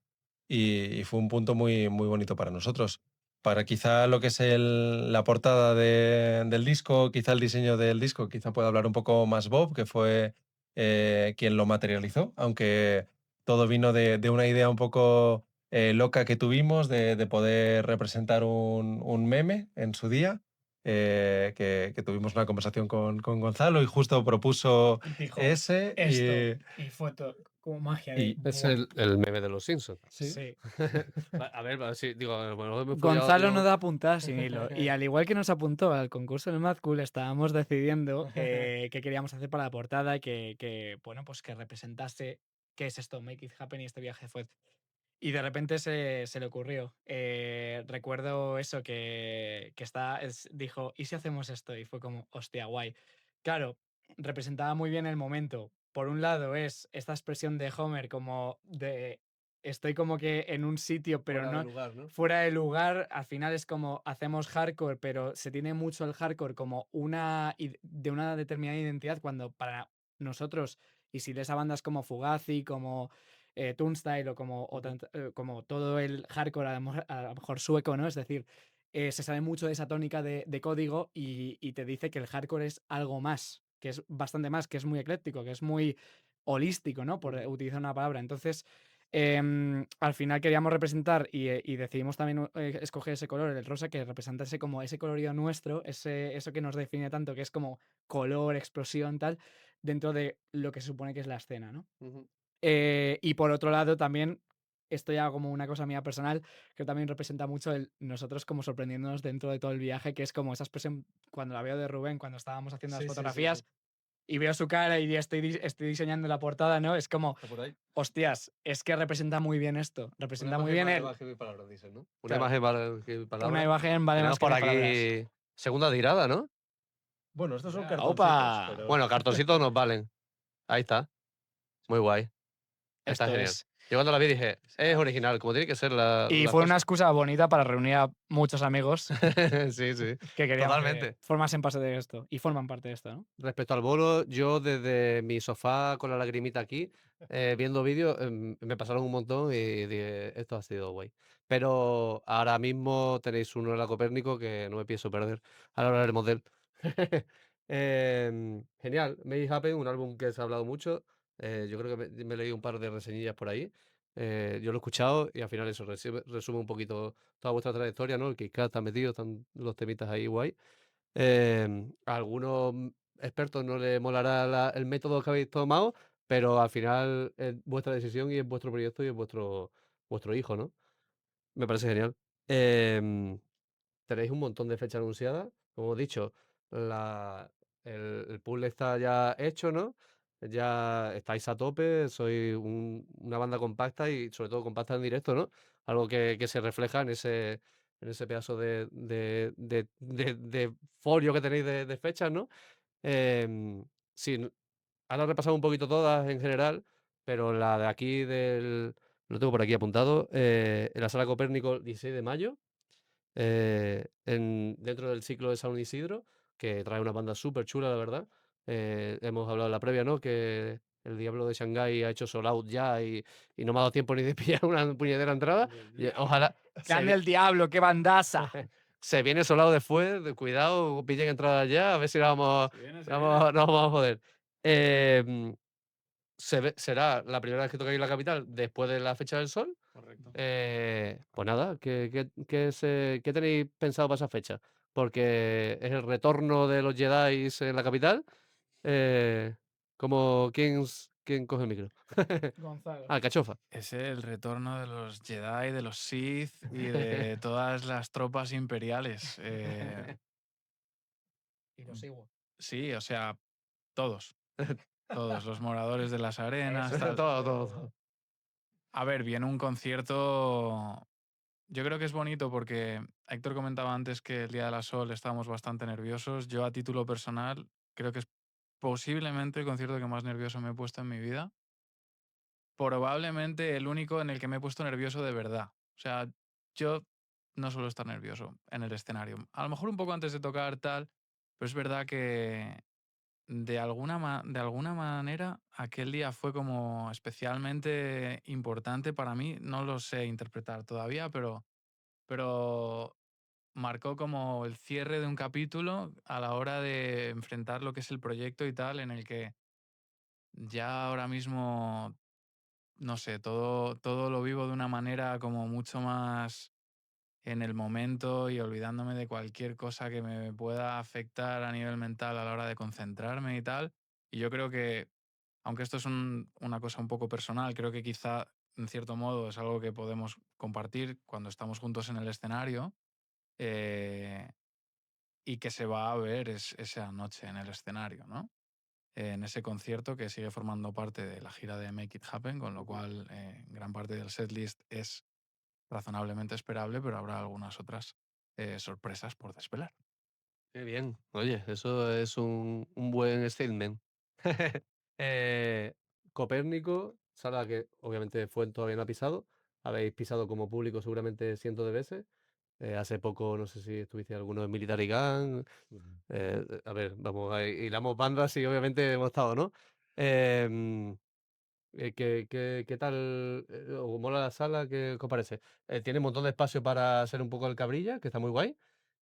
y fue un punto muy, muy bonito para nosotros. Para quizá lo que es la portada del disco, quizá el diseño del disco, quizá pueda hablar un poco más Bob, que fue quien lo materializó, aunque todo vino de una idea un poco loca que tuvimos de poder representar un meme en su día, que tuvimos una conversación con Gonzalo, y justo propuso Dijo ese. esto y fue todo como magia de. Y Es ¡Buah! el meme de los Simpsons. sí, Sí. A ver, sí, digo, a lo mejor me he follado Gonzalo no yo. da puntada sin hilo. Y al igual que nos apuntó al concurso del Mad Cool, estábamos decidiendo qué queríamos hacer para la portada, bueno, pues que representase qué es esto, Make It Happen, y este viaje fue. Y de repente se le ocurrió. Recuerdo eso, dijo, ¿y si hacemos esto? Y fue como, hostia, guay. Claro, representaba muy bien el momento. Por un lado es esta expresión de Homer como de, estoy como que en un sitio, pero Fuera de no lugar, ¿no? fuera de lugar. Al final es como hacemos hardcore, pero se tiene mucho el hardcore como de una determinada identidad, cuando para nosotros, y si lees a bandas como Fugazi, como Turnstile, o Ujú. como todo el hardcore, a lo mejor sueco, ¿no? Es decir, se sabe mucho de esa tónica de código, y te dice que el hardcore es algo más. que es bastante más, que es muy ecléctico, que es muy holístico, ¿no? Por utilizar una palabra. Entonces, al final queríamos representar y decidimos también escoger ese color, el rosa, que representase como ese colorido nuestro, eso que nos define tanto, que es como color, explosión, tal, dentro de lo que se supone que es la escena, ¿no? Ujú. Y por otro lado, también, esto ya como una cosa mía personal, que también representa mucho nosotros como sorprendiéndonos dentro de todo el viaje, que es como esa expresión, cuando la veo de Rubén, cuando estábamos haciendo las Sí, sí, sí, fotografías, sí. y veo su cara y estoy diseñando la portada, ¿no? Es como, Está por ahí. hostias, es que representa muy bien esto, Una representa muy imagen bien vale más que mil palabras, dicen, ¿no? Una claro, imagen vale más que mil una palabras. imagen vale Tenemos más que por mil palabras. aquí segunda tirada, ¿no? Bueno, estos son Ya. cartoncitos, ¡Opa! pero. Bueno, cartoncitos nos valen. Ahí está. Muy guay. Está Esto genial. es. Yo cuando la vi dije, es original, como tiene que ser Y las fue una cosas. excusa bonita para reunir a muchos amigos Sí, sí. que queríamos que Totalmente. formasen parte de esto y forman parte de esto, ¿no? Respecto al bolo, yo desde mi sofá con la lagrimita aquí, viendo vídeos, me pasaron un montón y dije, esto ha sido guay. Pero ahora mismo tenéis uno en la Copérnico que no me pienso perder. Ahora hablaremos de él. Genial, Make It Happen, un álbum que se ha hablado mucho. Yo creo que me he leído un par de reseñillas por ahí. Yo lo he escuchado y al final eso resume un poquito toda vuestra trayectoria, ¿no? El Kit Kat está metido, están los temitas ahí guay. A algunos expertos no les molará el método que habéis tomado, pero al final es vuestra decisión y es vuestro proyecto y es vuestro hijo, ¿no? Me parece genial. Em, Tenéis un montón de fechas anunciadas. Como he dicho, el puzzle está ya hecho, ¿no? Ya estáis a tope, sois una banda compacta y sobre todo compacta en directo, ¿no? Algo que se refleja en ese pedazo de folio que tenéis de fechas, ¿no? Sí, ahora repasamos un poquito todas en general, pero la de aquí lo tengo por aquí apuntado, en la Sala Copérnico, el 16 de mayo, dentro del ciclo de San Isidro, que trae una banda súper chula, la verdad. Hemos hablado en la previa, ¿no? Que el Diablo de Shanghái ha hecho sold out ya y no me ha dado tiempo ni de pillar una puñetera entrada. Ojalá ¡Grande el diablo, qué bandaza! se viene sold out después, cuidado, pillen entradas ya, a ver si nos vamos a joder. Em, será la primera vez que tocáis la capital después de la fecha del sol. Correcto. Pues nada, ¿qué tenéis pensado para esa fecha? Porque es el retorno de los Jedi en la capital. ¿Quién coge el micro? Gonzalo. Ah, Cachofa. Es el retorno de los Jedi, de los Sith y de todas las tropas imperiales. Y lo sigo. Sí, o sea, todos. Todos, los moradores de las arenas, Eso. tal. Todo. A ver, viene un concierto. Yo creo que es bonito porque Héctor comentaba antes que el Día de la Sol estábamos bastante nerviosos. Yo, a título personal, creo que es posiblemente el concierto que más nervioso me he puesto en mi vida. Probablemente el único en el que me he puesto nervioso de verdad. O sea, yo no suelo estar nervioso en el escenario. A lo mejor un poco antes de tocar tal, pero es verdad que de alguna manera aquel día fue como especialmente importante para mí. No lo sé interpretar todavía, pero marcó como el cierre de un capítulo a la hora de enfrentar lo que es el proyecto y tal, en el que ya ahora mismo, no sé, todo lo vivo de una manera como mucho más en el momento y olvidándome de cualquier cosa que me pueda afectar a nivel mental a la hora de concentrarme y tal. Y yo creo que, aunque esto es una cosa un poco personal, creo que quizá en cierto modo es algo que podemos compartir cuando estamos juntos en el escenario, eh, y que se va a ver esa noche en el escenario, ¿no? En ese concierto que sigue formando parte de la gira de Make It Happen, con lo cual gran parte del setlist es razonablemente esperable, pero habrá algunas otras sorpresas por desvelar. Qué bien. Oye, eso es un buen statement. Eh, Copérnico, sala que obviamente Fuen todavía no ha pisado. Habéis pisado como público seguramente cientos de veces. Hace poco, no sé si estuviste en alguno de Military Gang. A ver, vamos, hilamos bandas y obviamente hemos estado, ¿no? Em, ¿qué tal? ¿Os mola la sala? ¿Qué os parece? Tiene un montón de espacio para ser un poco el cabrilla, que está muy guay.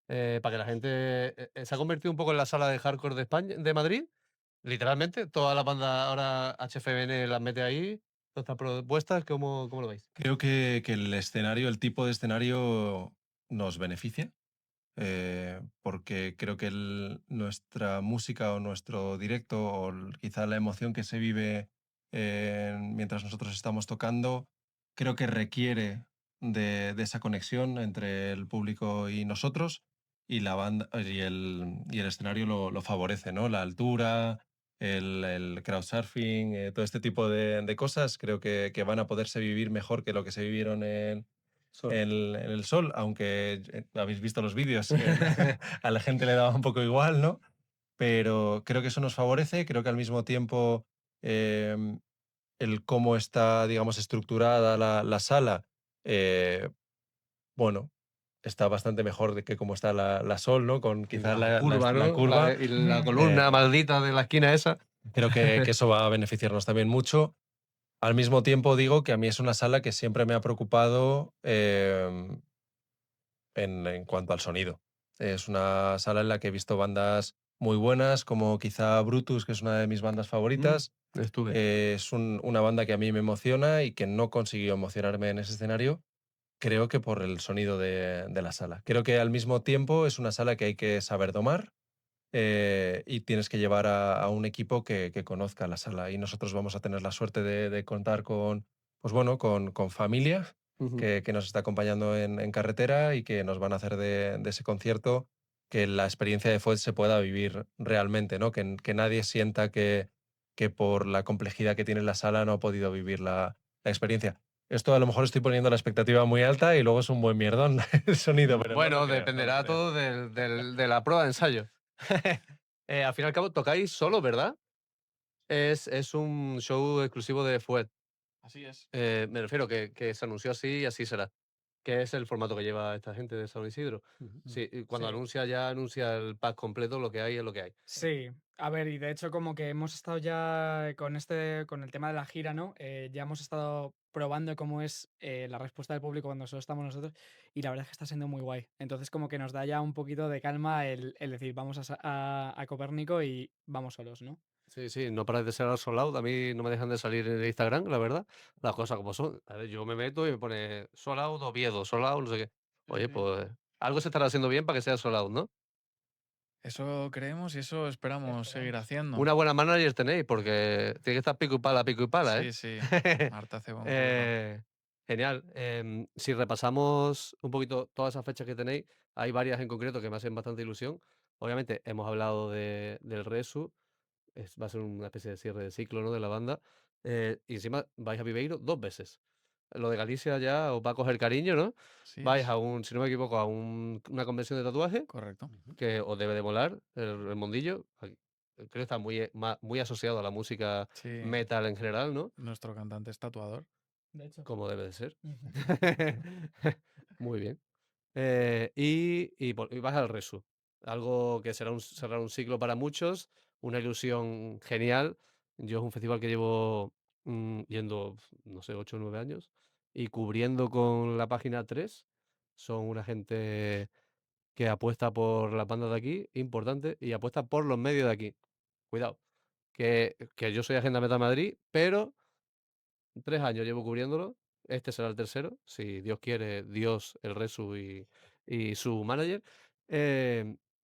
Para que la gente. Se ha convertido un poco en la sala de hardcore de España, de Madrid. literalmente, toda la banda ahora HFBN las mete ahí, todas estas propuestas, ¿cómo lo veis? Creo que el escenario, el tipo de escenario nos beneficia, porque creo que nuestra música o nuestro directo o quizá la emoción que se vive mientras nosotros estamos tocando, creo que requiere de esa conexión entre el público y nosotros, y la banda y el escenario lo favorece, ¿no? La altura, el crowdsurfing, todo este tipo de cosas, creo que van a poderse vivir mejor que lo que se vivieron en el sol, aunque habéis visto los vídeos, a la gente le daba un poco igual, ¿no? Pero creo que eso nos favorece, creo que al mismo tiempo em, el cómo está, digamos, estructurada la sala, eh, bueno, está bastante mejor de que cómo está la Sol, ¿no? Con Y quizás la curva, la ¿no? curva. Y la Ujú. columna eh, maldita de la esquina esa. Creo que eso va a beneficiarnos también mucho. Al mismo tiempo digo que a mí es una sala que siempre me ha preocupado en cuanto al sonido. Es una sala en la que he visto bandas muy buenas, como quizá Brutus, que es una de mis bandas favoritas. Estuve. Es una banda que a mí me emociona y que no consiguió emocionarme en ese escenario, creo que por el sonido de la sala. Creo que al mismo tiempo es una sala que hay que saber domar, y tienes que llevar a un equipo que conozca la sala. Y nosotros vamos a tener la suerte de contar pues bueno, con familia Ujú. que nos está acompañando en carretera y que nos van a hacer de ese concierto que la experiencia de FUED se pueda vivir realmente, ¿no? Que nadie sienta que por la complejidad que tiene la sala no ha podido vivir la experiencia. Esto a lo mejor estoy poniendo la expectativa muy alta y luego es un buen mierdón el sonido, pero no lo Bueno, creo, no lo dependerá creo. todo de la prueba de ensayo. Al fin y al cabo, tocáis solo, ¿verdad? Es un show exclusivo de Fuet. Así es. Me refiero que se anunció así y así será. Que es el formato que lleva esta gente de San Isidro. Sí, y cuando Sí. anuncia ya anuncia el pack completo, lo que hay es lo que hay. Sí, a ver, y de hecho como que hemos estado ya con el tema de la gira, ¿no? Ya hemos estado probando cómo es la respuesta del público cuando solo estamos nosotros y la verdad es que está siendo muy guay. Entonces como que nos da ya un poquito de calma el decir vamos a Copérnico y vamos solos, ¿no? Sí, sí, no paráis de ser sold out. A mí no me dejan de salir en el Instagram, la verdad. Las cosas como son. A ver, yo me meto y me pone sold out Oviedo, sold out, no sé qué. Sí, Oye, sí. pues algo se estará haciendo bien para que sea sold out, ¿no? Eso creemos y eso esperamos seguir haciendo. Una buena manager tenéis, porque tiene que estar pico y pala, ¿eh? Sí, sí. Marta hace buen curro. Eh, Genial. Si repasamos un poquito todas esas fechas que tenéis, hay varias en concreto que me hacen bastante ilusión. Obviamente, hemos hablado del Resu, va a ser una especie de cierre de ciclo, ¿no? De la banda. Y encima vais a Viveiro 2 veces. Lo de Galicia ya os va a coger cariño, ¿no? Así Vais es. a si no me equivoco, a una convención de tatuaje Correcto. que os debe de molar el mundillo. Creo que está muy asociado a la música Sí. metal en general, ¿no? Nuestro cantante es tatuador. De hecho. Como debe de ser. Ujú. Muy bien. Y vas al Resu. Algo que será cerrar un ciclo para muchos, una ilusión genial. Yo es un festival que llevo yendo, no sé, 8 o 9 años y cubriendo con la página 3. Son una gente que apuesta por las bandas de aquí, importante, y apuesta por los medios de aquí. Cuidado, que yo soy Agenda Metal Madrid, pero 3 años llevo cubriéndolo, este será el tercero, si Dios quiere, Dios, el Resu y su manager.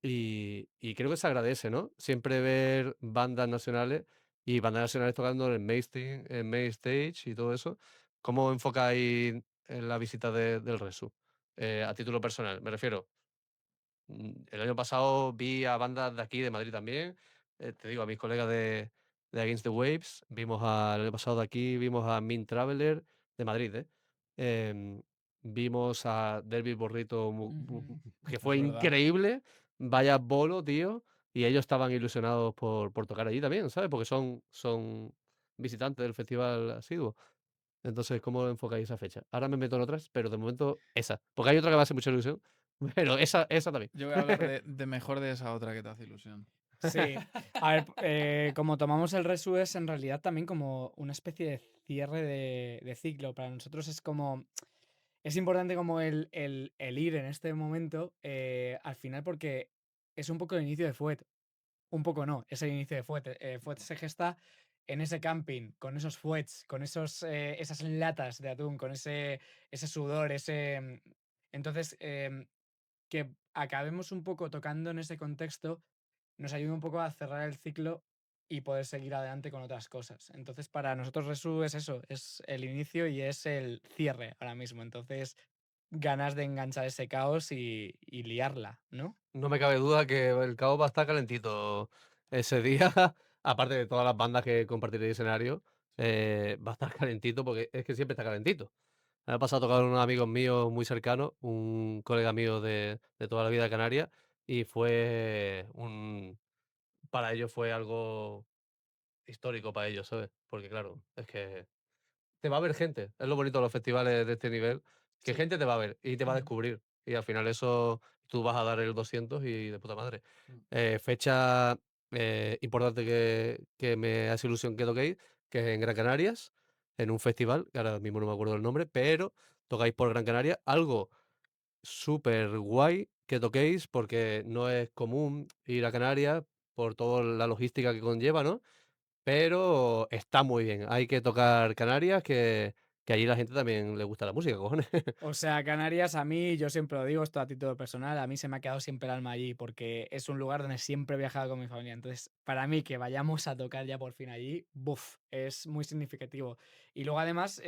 Y creo que se agradece, ¿no? Siempre ver bandas nacionales y bandas nacionales tocando en main stage y todo eso. ¿Cómo enfocáis en la visita del Resu? A título personal, me refiero. El año pasado vi a bandas de aquí, de Madrid también. Te digo, a mis colegas de Against the Waves. El año pasado de aquí vimos a Mint Traveler de Madrid, ¿eh? Em, Vimos a Derby Borrito, que fue Es verdad. increíble. Vaya bolo, tío. Y ellos estaban ilusionados por tocar allí también, ¿sabes? Porque son visitantes del festival asiduo. Entonces, ¿cómo enfocáis esa fecha? Ahora me meto en otras, pero de momento esa. Porque hay otra que me hace mucha ilusión, pero esa también. Yo voy a hablar de mejor de esa otra que te hace ilusión. Sí, a ver, como tomamos el Resu es en realidad también como una especie de cierre de ciclo. Para nosotros es como, es importante como el ir en este momento al final porque es un poco el inicio de Fuet. un poco no, es el inicio de Fuet. Fuet se gesta en ese camping, con esos fuets, con esas latas de atún, con ese sudor, Entonces, que acabemos un poco tocando en ese contexto nos ayuda un poco a cerrar el ciclo y poder seguir adelante con otras cosas. Entonces, para nosotros Resu es eso, es el inicio y es el cierre ahora mismo. Entonces, ganas de enganchar ese caos y liarla, ¿no? No me cabe duda que el caos va a estar calentito ese día, aparte de todas las bandas que compartiréis escenario, va a estar calentito porque es que siempre está calentito. Me ha pasado a tocar unos amigos míos muy cercanos, un colega mío de toda la vida de Canarias, y para ellos fue algo histórico para ellos, ¿sabes? Porque claro, es que te va a ver gente. Es lo bonito de los festivales de este nivel, que Sí. gente te va a ver y te va a Ujú. descubrir. Y al final eso tú vas a dar el 200 y de puta madre. Mm. Fecha importante que me hace ilusión que toquéis, que es en Gran Canarias, en un festival, que ahora mismo no me acuerdo el nombre, pero tocáis por Gran Canaria, algo súper guay que toquéis, porque no es común ir a Canarias por toda la logística que conlleva, ¿no? Pero está muy bien. Hay que tocar Canarias, que allí la gente también le gusta la música, cojones. O sea, Canarias a mí, yo siempre lo digo, esto a título personal, a mí se me ha quedado siempre el alma allí porque es un lugar donde siempre he viajado con mi familia. Entonces, para mí que vayamos a tocar ya por fin allí, buf, es muy significativo. Y luego además,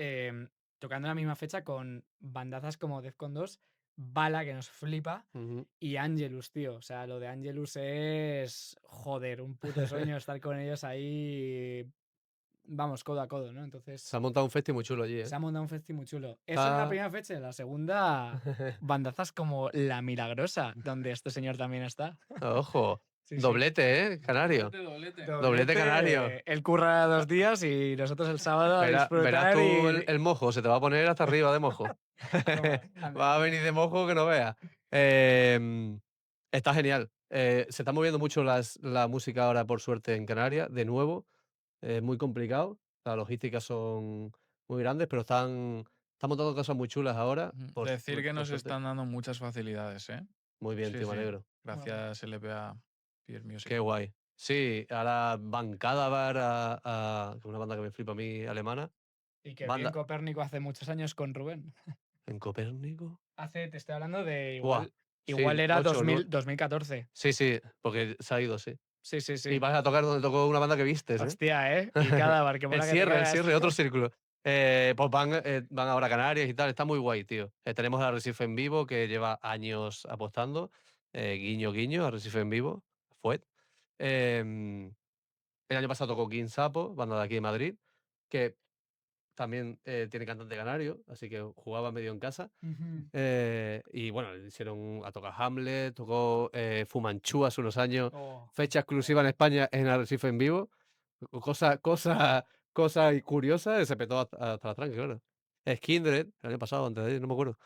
tocando la misma fecha con bandazas como Defcon 2, Bala, que nos flipa, Ujú. y Angelus, tío. O sea, lo de Angelus es, joder, un puto sueño estar con ellos ahí, vamos, codo a codo, ¿no? Entonces... Se ha montado un festi muy chulo allí, ¿eh? Se ha montado un festi muy chulo. Eso en la Está primera fecha. En la segunda, bandazas como La Milagrosa, donde este señor también está. Ojo, Sí, sí. doblete, ¿eh? Canario. Doblete. Doblete canario. Él curra 2 días y nosotros el sábado a Verás disfrutar tú y... el mojo, se te va a poner hasta arriba de mojo. Toma, Va a anda. venir de mojo que no veas. Está genial. Se está moviendo mucho la música ahora, por suerte, en Canarias, de nuevo. Es muy complicado. Las logísticas son muy grandes, pero están montando cosas muy chulas ahora, Ujú. por Decir que por nos suerte. están dando muchas facilidades, ¿eh? Muy bien, Sí, tío, me sí. alegro. Muy guay. Gracias LPA Peer Music. Qué guay. Sí, ahora van Cadaver, que es una banda que me flipa a mí, alemana. Y que vi en Banda Copérnico hace muchos años con Rubén. en Copérnico. Te estoy hablando de Buah, igual sí, era 8 o 2014. Sí, sí, porque se ha ido, sí. Sí, sí, Y sí. vas a tocar donde tocó una banda que vistes, ¿eh? Hostia, ¿eh? Y cada bar que mola que te El cagas. cierre, otro círculo. Pues van ahora a Canarias y tal, está muy guay, tío. Tenemos a Arrecife en vivo, que lleva años apostando. Guiño, guiño, Arrecife en vivo. Fue. El año pasado tocó King Sapo, banda de aquí de Madrid, que también tiene cantante canario, así que jugaba medio en casa. Ujú. Y bueno, le hicieron a tocar Hamlet, tocó Fumanchu hace unos años, Oh, fecha exclusiva en España en Arrecife en vivo. Cosa y curiosa, se petó hasta la tranque, claro. Skindred, el año pasado, antes de ayer, no me acuerdo.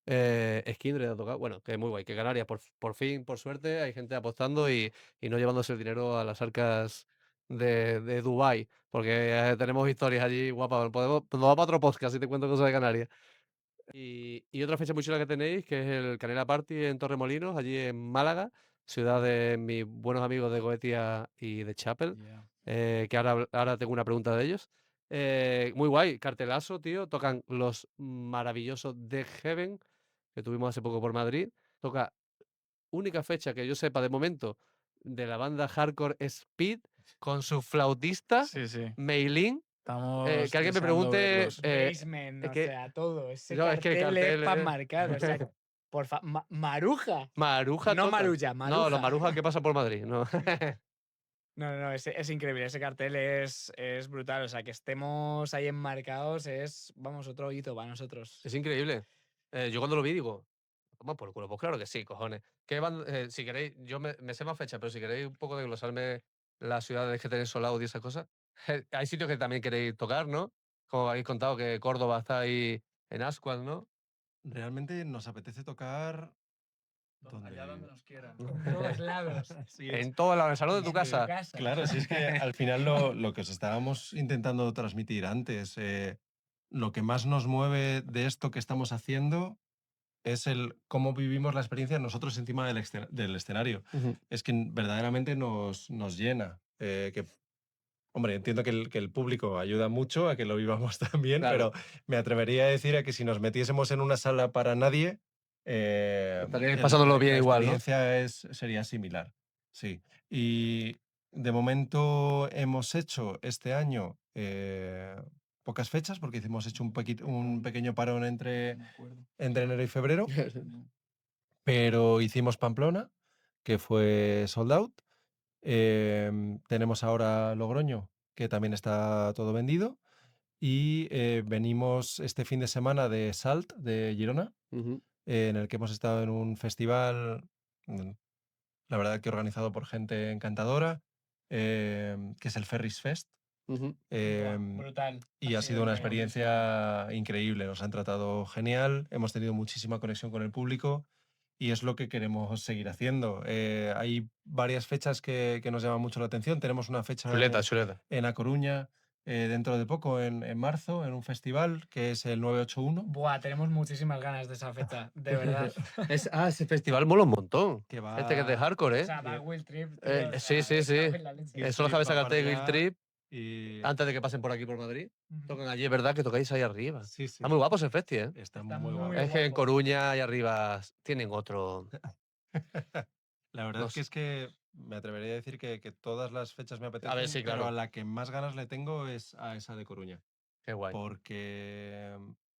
Skindred ha tocado, bueno, que es muy guay, que Canarias, por fin, por suerte, hay gente apostando y no llevándose el dinero a las arcas de Dubái, porque tenemos historias allí guapas. Nos vamos para otro podcast y te cuento cosas de Canarias. Y otra fecha muy chula que tenéis, que es el Canela Party en Torremolinos, allí en Málaga, ciudad de mis buenos amigos de Goetia y de Chapel, Yeah. que ahora tengo una pregunta de ellos. Muy guay, cartelazo, tío. Tocan los maravillosos The Heaven, que tuvimos hace poco por Madrid. Toca única fecha que yo sepa de momento de la banda Hardcore Speed con su flautista, Sí, sí. Meilin. Estamos Que alguien me deseando pregunte. verlos. Basement, Es o que, sea, todo. Ese no, es que el cartel es cartel para es. marcar. O sea, porfa, Maruja. Maruja No total. Marulla, No, los Maruja. Maruja que pasa por Madrid. No. No, no, no, es increíble. Ese cartel es brutal. O sea, que estemos ahí enmarcados es, vamos, otro hito para nosotros. Es increíble. Yo cuando lo vi digo, toma por culo. Pues claro que sí, cojones. Si queréis, yo me sé más fecha, pero si queréis un poco desglosarme las ciudades que tenéis solados y esas cosas, hay sitios que también queréis tocar, ¿no? Como habéis contado que Córdoba está ahí en Ascuas, ¿no? Realmente nos apetece tocar Allá donde donde... nos quieran. En todos lados. Sí, es- En todo el salón de tu En casa. Claro, si es que al final lo que os estábamos intentando transmitir antes, lo que más nos mueve de esto que estamos haciendo es el cómo vivimos la experiencia nosotros encima del escenario. Es que verdaderamente nos llena. Hombre, entiendo que el público ayuda mucho a que lo vivamos también, Claro. pero me atrevería a decir a que si nos metiésemos en una sala para nadie, Estaríais pasándolo bien la igual, ¿no? experiencia sería similar. Sí. Y de momento hemos hecho este año pocas fechas, porque hemos hecho un pequeño parón entre enero y febrero, pero hicimos Pamplona, que fue sold out. Tenemos ahora Logroño, que también está todo vendido. Y venimos este fin de semana de Salt, de Girona, Ujú, en el que hemos estado en un festival, la verdad que organizado por gente encantadora, que es el Ferris Fest. ujú. Brutal. Y ha sido sido una increíble. experiencia increíble, nos han tratado genial, hemos tenido muchísima conexión con el público y es lo que queremos seguir haciendo. Hay varias fechas que nos llaman mucho la atención. Tenemos una fecha Chuleta. en A Coruña dentro de poco, en marzo, en un festival que es el 981, Buah, tenemos muchísimas ganas de esa fecha, de verdad. Ese festival mola un montón. que va... Este que es de hardcore, O ¿eh? sea, va Will Trip. Eh, tío, o sí, sea, sí, me cago sí. en la leche. Guilt Son los Trip cabezas va de cartel para Guild allá Trip. y... Antes de que pasen por aquí por Madrid. Ujú. Tocan allí, es verdad que tocáis ahí arriba. Sí, sí. Está muy guapo ese festi, ¿eh? Está Está muy muy guapo. Es que en guapo. Coruña y arriba tienen otro. La verdad No es sé. que me atrevería a decir que todas las fechas me apetecen, A ver, sí, pero claro. a la que más ganas le tengo es a esa de Coruña. Qué guay. Porque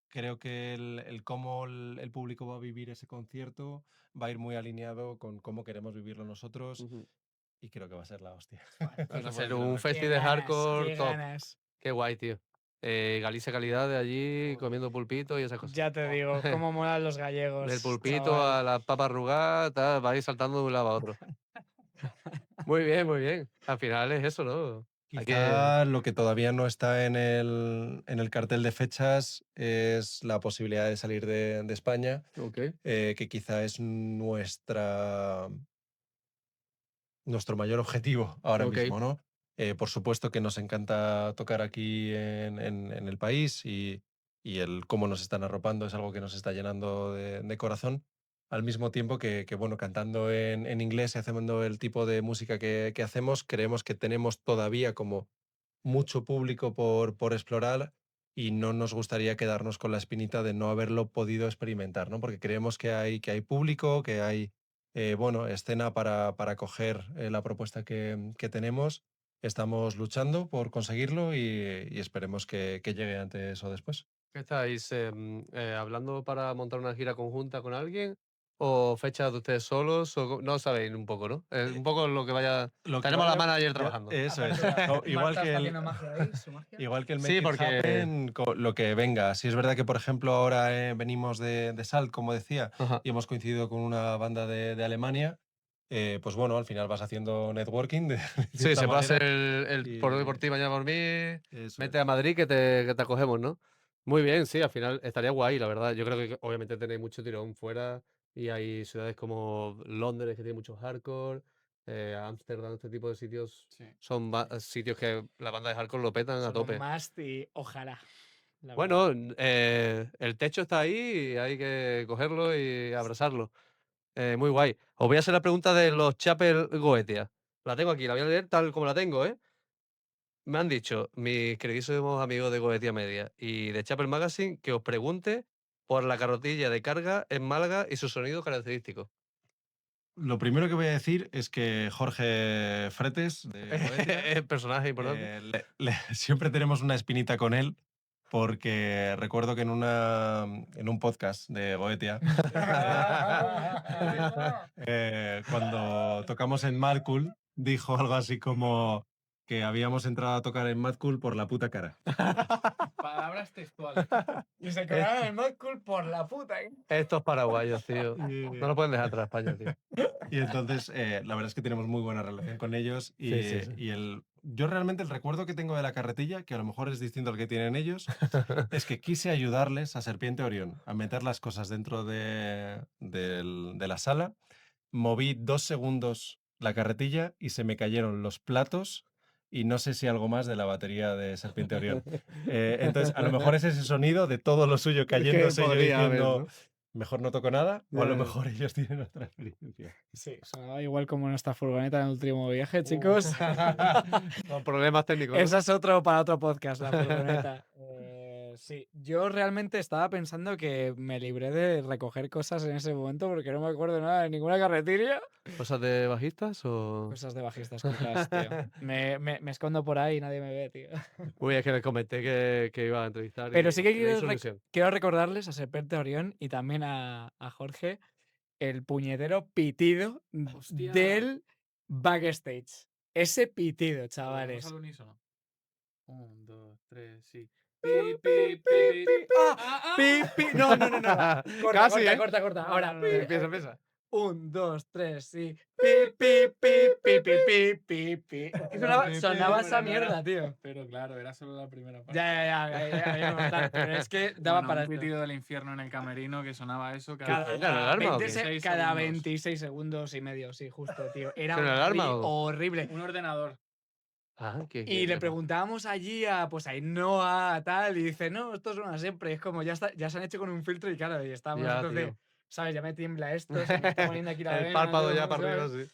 creo que el cómo el público va a vivir ese concierto va a ir muy alineado con cómo queremos vivirlo nosotros Ujú. y creo que va a ser la hostia. Va No a se puede ser decir un otra cosa. festi de hardcore Qué top. ganas. Qué guay, tío. Galicia calidad de allí, comiendo pulpito y esas cosas. Ya te digo, cómo molan los gallegos. Del pulpito chaval. a las papas arrugadas, tal, va a ir saltando de un lado a otro. Muy bien, muy bien. Al final es eso, ¿no? Hay que... Quizá lo que todavía no está en el cartel de fechas es la posibilidad de salir de España, Ok. que quizá es nuestro mayor objetivo ahora Ok. mismo, ¿no? Por supuesto que nos encanta tocar aquí en el país y el cómo nos están arropando es algo que nos está llenando de corazón, al mismo tiempo que, bueno, cantando en inglés y haciendo el tipo de música que hacemos, creemos que tenemos todavía como mucho público por explorar y no nos gustaría quedarnos con la espinita de no haberlo podido experimentar, ¿no? Porque creemos que hay público, que hay bueno, escena para coger la propuesta que tenemos. Estamos luchando por conseguirlo y esperemos que llegue antes o después. ¿Qué estáis hablando para montar una gira conjunta con alguien? ¿O fechas de ustedes solos? O no sabéis un poco, ¿no? Un poco lo que vaya. Lo que Tenemos a la vaya- manager ya- trabajando. Eso es. Apertura. No, igual Marta que está el, haciendo magia ahí, su magia. igual que el Sí, Make It porque- Happen, lo que venga. Si es verdad que, por ejemplo, ahora venimos de Salt, como decía, Ajá. y hemos coincidido con una banda de Alemania, pues bueno, al final vas haciendo networking de Sí, cierta se puede hacer manera. el por hoy por y ti, mañana por mí. eso Vete es. a Madrid que te acogemos, ¿no? Muy bien, sí, al final estaría guay, la verdad. Yo creo que obviamente tenéis mucho tirón fuera y hay ciudades como Londres que tiene mucho hardcore, Ámsterdam, este tipo de sitios Sí. son sitios que la banda de hardcore lo petan a Son tope. un must y ojalá. la verdad. Bueno, el techo está ahí y hay que cogerlo y abrazarlo. Muy guay. Os voy a hacer la pregunta de los Chapel Goetia. La tengo aquí, la voy a leer tal como la tengo, ¿eh? Me han dicho mis queridísimos amigos de Goetia Media y de Chapel Magazine que os pregunte por la carrotilla de carga en Málaga y su sonido característico. Lo primero que voy a decir es que Jorge Fretes, de Goetia, El personaje importante. siempre tenemos una espinita con él, porque recuerdo que en un podcast de Goetia, cuando tocamos en Mad Cool, dijo algo así como que habíamos entrado a tocar en Mad Cool por la puta cara. Palabras textuales. Y se colaron el Mad Cool por la puta. Estos paraguayos, tío. No lo pueden dejar atrás, España, tío. Y entonces, la verdad es que tenemos muy buena relación con ellos. Y, Sí, sí, sí. yo realmente el recuerdo que tengo de la carretilla, que a lo mejor es distinto al que tienen ellos, es que quise ayudarles a Serpiente Orión a meter las cosas dentro de la sala. Moví 2 segundos la carretilla y se me cayeron los platos y no sé si algo más de la batería de Serpiente Orión. Entonces, a lo mejor es ese sonido de todo lo suyo cayéndose y yo podría haber, diciendo, ¿no? mejor no toco nada, o a lo Ya. mejor ellos tienen otra experiencia. Sí, sonaba igual como nuestra furgoneta en el último viaje, chicos. Con problemas técnicos, ¿no? Esa es para otro podcast, la furgoneta. Sí, yo realmente estaba pensando que me libré de recoger cosas en ese momento porque no me acuerdo nada de ninguna carretilla. ¿Cosas de bajistas o...? Cosas de bajistas quizás, tío. Me escondo por ahí y nadie me ve, tío. Uy, es que les comenté que iba a entrevistar Pero y sí que tenéis solución. quiero recordarles a Serpente Orión y también a Jorge el puñetero pitido Hostia. del backstage. Ese pitido, ¿Lo hacemos chavales. al unísono? 1, 2, 3, sí. Pi, pi, pi, pi. Pi, pi. No. Corta, Casi, corta, ¿eh? corta, corta. Ahora, Empieza, empieza. 1, 2, 3, sí. Pi, pi, pi, pi, pi, pi, pi, pi. Es que sonaba esa mierda, tío. Pero claro, era solo la primera parte. Ya, pero es que daba Bueno, para un esto. pitido del infierno en el camerino que sonaba eso Cada, ¿Suena la alarma o qué? 26 cada segundos. 26 segundos y medio, sí, justo, tío. Era ¿Suena la alarma o...? horrible. Un ordenador. Ah, Y le preguntábamos allí a Ainhoa, a tal, y dice, no, esto suena siempre. Es como, ya se han hecho con un filtro y claro, y estábamos Ya, nosotros de, tío. ¿sabes? Ya me tiembla esto, se me está poniendo aquí la El vena, párpado todo, ya para arriba, ¿sabes? sí.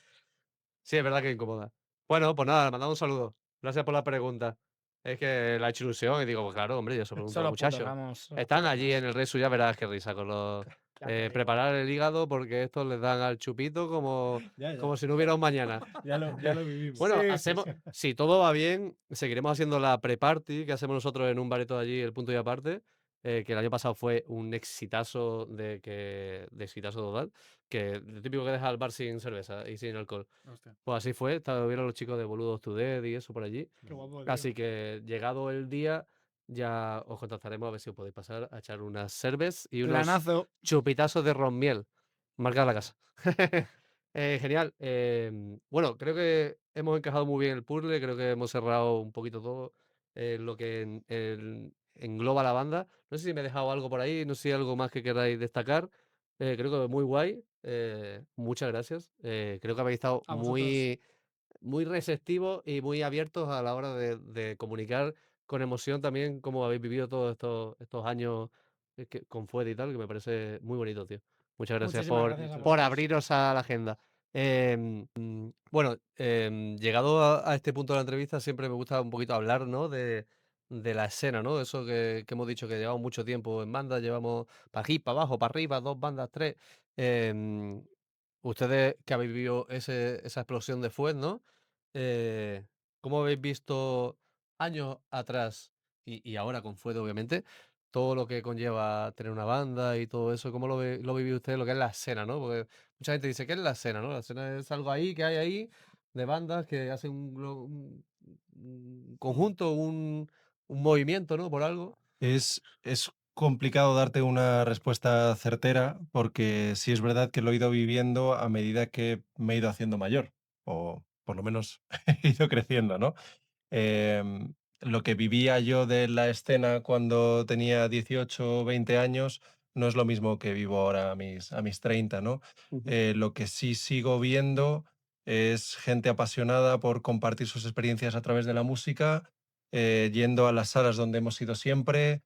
Sí, es verdad que incomoda. Bueno, pues nada, mandamos un saludo. Gracias por la pregunta. Es que la ha hecho ilusión y digo, pues claro, hombre, yo se lo pregunto Son a los los putos muchachos. amos. son los Están putos allí amos. en el Resu, ya verás qué risa con los... Ya te digo. preparar el hígado porque estos les dan al chupito como, Ya, como si no hubiera un mañana. Ya lo vivimos. Bueno, Sí, hacemos, si todo va bien, seguiremos haciendo la pre-party que hacemos nosotros en un bareto de allí, el punto y aparte, que el año pasado fue un exitazo de exitazo total, que lo típico que deja al bar sin cerveza y sin alcohol. Hostia. Pues así fue, estuvieron los chicos de Boludos Today y eso por allí. Qué guapo, tío. Así que llegado el día, ya os contactaremos a ver si os podéis pasar a echar unas cervezas y unos Planazo. chupitazos de ron miel. Marca la casa. Genial. Bueno, creo que hemos encajado muy bien el puzzle, creo que hemos cerrado un poquito todo lo que engloba la banda. No sé si me he dejado algo por ahí, no sé si hay algo más que queráis destacar. Creo que muy guay. Muchas gracias. Creo que habéis estado A vosotros. muy receptivos y muy abiertos a la hora de comunicar con emoción también cómo habéis vivido todos estos años con Fuede y tal, que me parece muy bonito, tío. Muchas gracias Muchísimas gracias a por vosotros. abriros a la agenda. Bueno, llegado a este punto de la entrevista, siempre me gusta un poquito hablar, ¿no? De la escena, ¿no? Eso que hemos dicho que llevamos mucho tiempo en banda, llevamos para aquí, para abajo, para arriba, dos bandas, tres. Em, Ustedes que habéis vivido esa explosión de Fuet, ¿no? Eh, ¿Cómo habéis visto años atrás y ahora con Fuet, obviamente, todo lo que conlleva tener una banda y todo eso? ¿Cómo lo vive usted, lo que es la escena, ¿no? Porque mucha gente dice, ¿qué es la escena, no? La escena es algo ahí que hay ahí de bandas que hacen un conjunto, un movimiento, ¿no? Por algo. Es complicado darte una respuesta certera porque sí es verdad que lo he ido viviendo a medida que me he ido haciendo mayor, o por lo menos he ido creciendo, ¿no? Lo que vivía yo de la escena cuando tenía 18 o 20 años no es lo mismo que vivo ahora a mis 30, ¿no? Ujú. Lo que sí sigo viendo es gente apasionada por compartir sus experiencias a través de la música, yendo a las salas donde hemos ido siempre,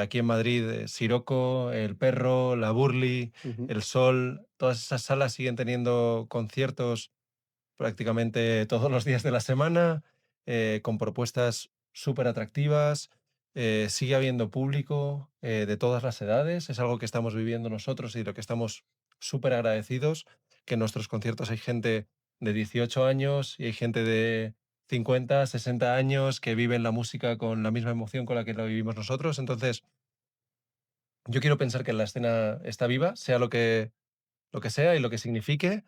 aquí en Madrid, Siroco, El Perro, La Burli, Ujú. El Sol, todas esas salas siguen teniendo conciertos prácticamente todos los días de la semana, con propuestas súper atractivas. Sigue habiendo público de todas las edades, es algo que estamos viviendo nosotros y de lo que estamos súper agradecidos, que en nuestros conciertos hay gente de 18 años y hay gente de 50, 60 años que viven la música con la misma emoción con la que la vivimos nosotros. Entonces, yo quiero pensar que la escena está viva, sea lo que sea y lo que signifique,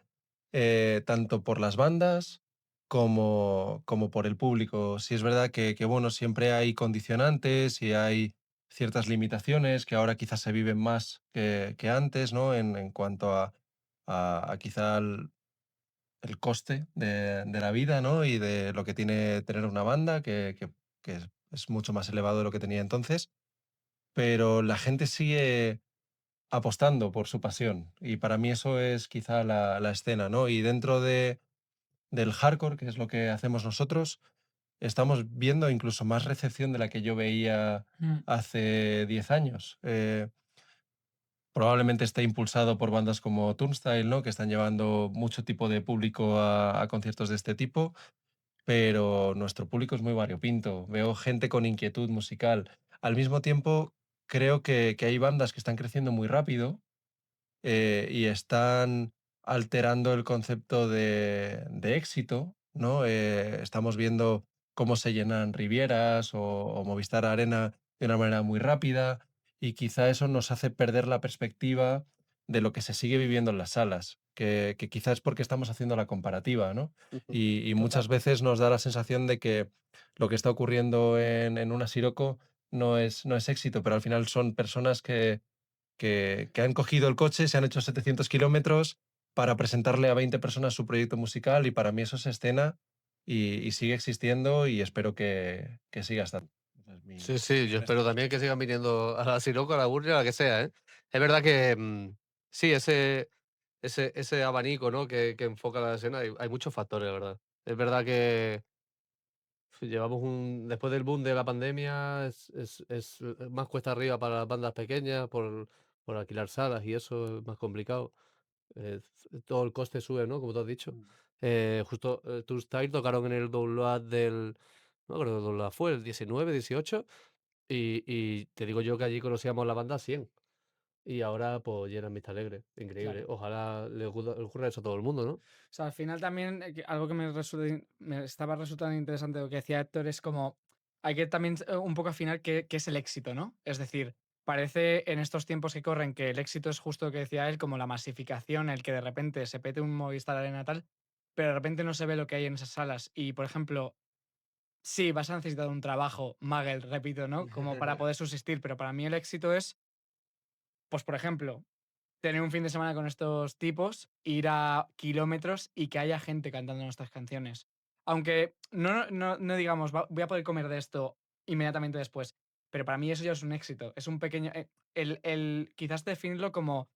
tanto por las bandas como por el público. Sí es verdad que, bueno, siempre hay condicionantes y hay ciertas limitaciones que ahora quizás se viven más que antes, ¿no? En cuanto a quizá el coste de la vida, ¿no? Y de lo que tiene tener una banda, que es mucho más elevado de lo que tenía entonces. Pero la gente sigue apostando por su pasión. Y para mí eso es quizá la escena, ¿no? Y dentro del hardcore, que es lo que hacemos nosotros, estamos viendo incluso más recepción de la que yo veía hace 10 años. Probablemente esté impulsado por bandas como Turnstile, ¿no? Que están llevando mucho tipo de público a conciertos de este tipo, pero nuestro público es muy variopinto. Veo gente con inquietud musical. Al mismo tiempo, creo que hay bandas que están creciendo muy rápido y están alterando el concepto de éxito, ¿no? Estamos viendo cómo se llenan Rivieras o Movistar Arena de una manera muy rápida y quizá eso nos hace perder la perspectiva de lo que se sigue viviendo en las salas, que quizá es porque estamos haciendo la comparativa, ¿no? Ujú. Y Total. muchas veces nos da la sensación de que lo que está ocurriendo en una Siroco no es éxito, pero al final son personas que han cogido el coche, se han hecho 700 kilómetros para presentarle a 20 personas su proyecto musical y para mí eso es escena y sigue existiendo y espero que siga estando. Esa es Sí, mi sí, yo opinión. espero también que sigan viniendo a la Siroco, a la Burnia, a la que sea, ¿eh? Es verdad que sí, ese abanico, ¿no? Que enfoca la escena, hay muchos factores, la verdad. Es verdad que llevamos después del boom de la pandemia, es más cuesta arriba para las bandas pequeñas por alquilar salas y eso es más complicado. Todo el coste sube, ¿no? Como tú has dicho. Justo Tour Style tocaron en el Download no creo que Download fue el 19, 18 y te digo yo que allí conocíamos la banda 100 y ahora pues llenan Vista Alegre. Increíble. Claro. Ojalá le ocurra eso a todo el mundo, ¿no? O sea, al final también algo que me estaba resultando interesante de lo que decía Héctor es como hay que también un poco afinar qué es el éxito, ¿no? Es decir, parece en estos tiempos que corren que el éxito es justo lo que decía él, como la masificación, el que de repente se pete un Movistar Arena tal, pero de repente no se ve lo que hay en esas salas. Y, por ejemplo, sí, vas a necesitar un trabajo, Magel, repito, ¿no? Como para poder subsistir, pero para mí el éxito es, pues, por ejemplo, tener un fin de semana con estos tipos, ir a kilómetros y que haya gente cantando nuestras canciones. Aunque no digamos, voy a poder comer de esto inmediatamente después, pero para mí eso ya es un éxito. Es un pequeño. Quizás definirlo como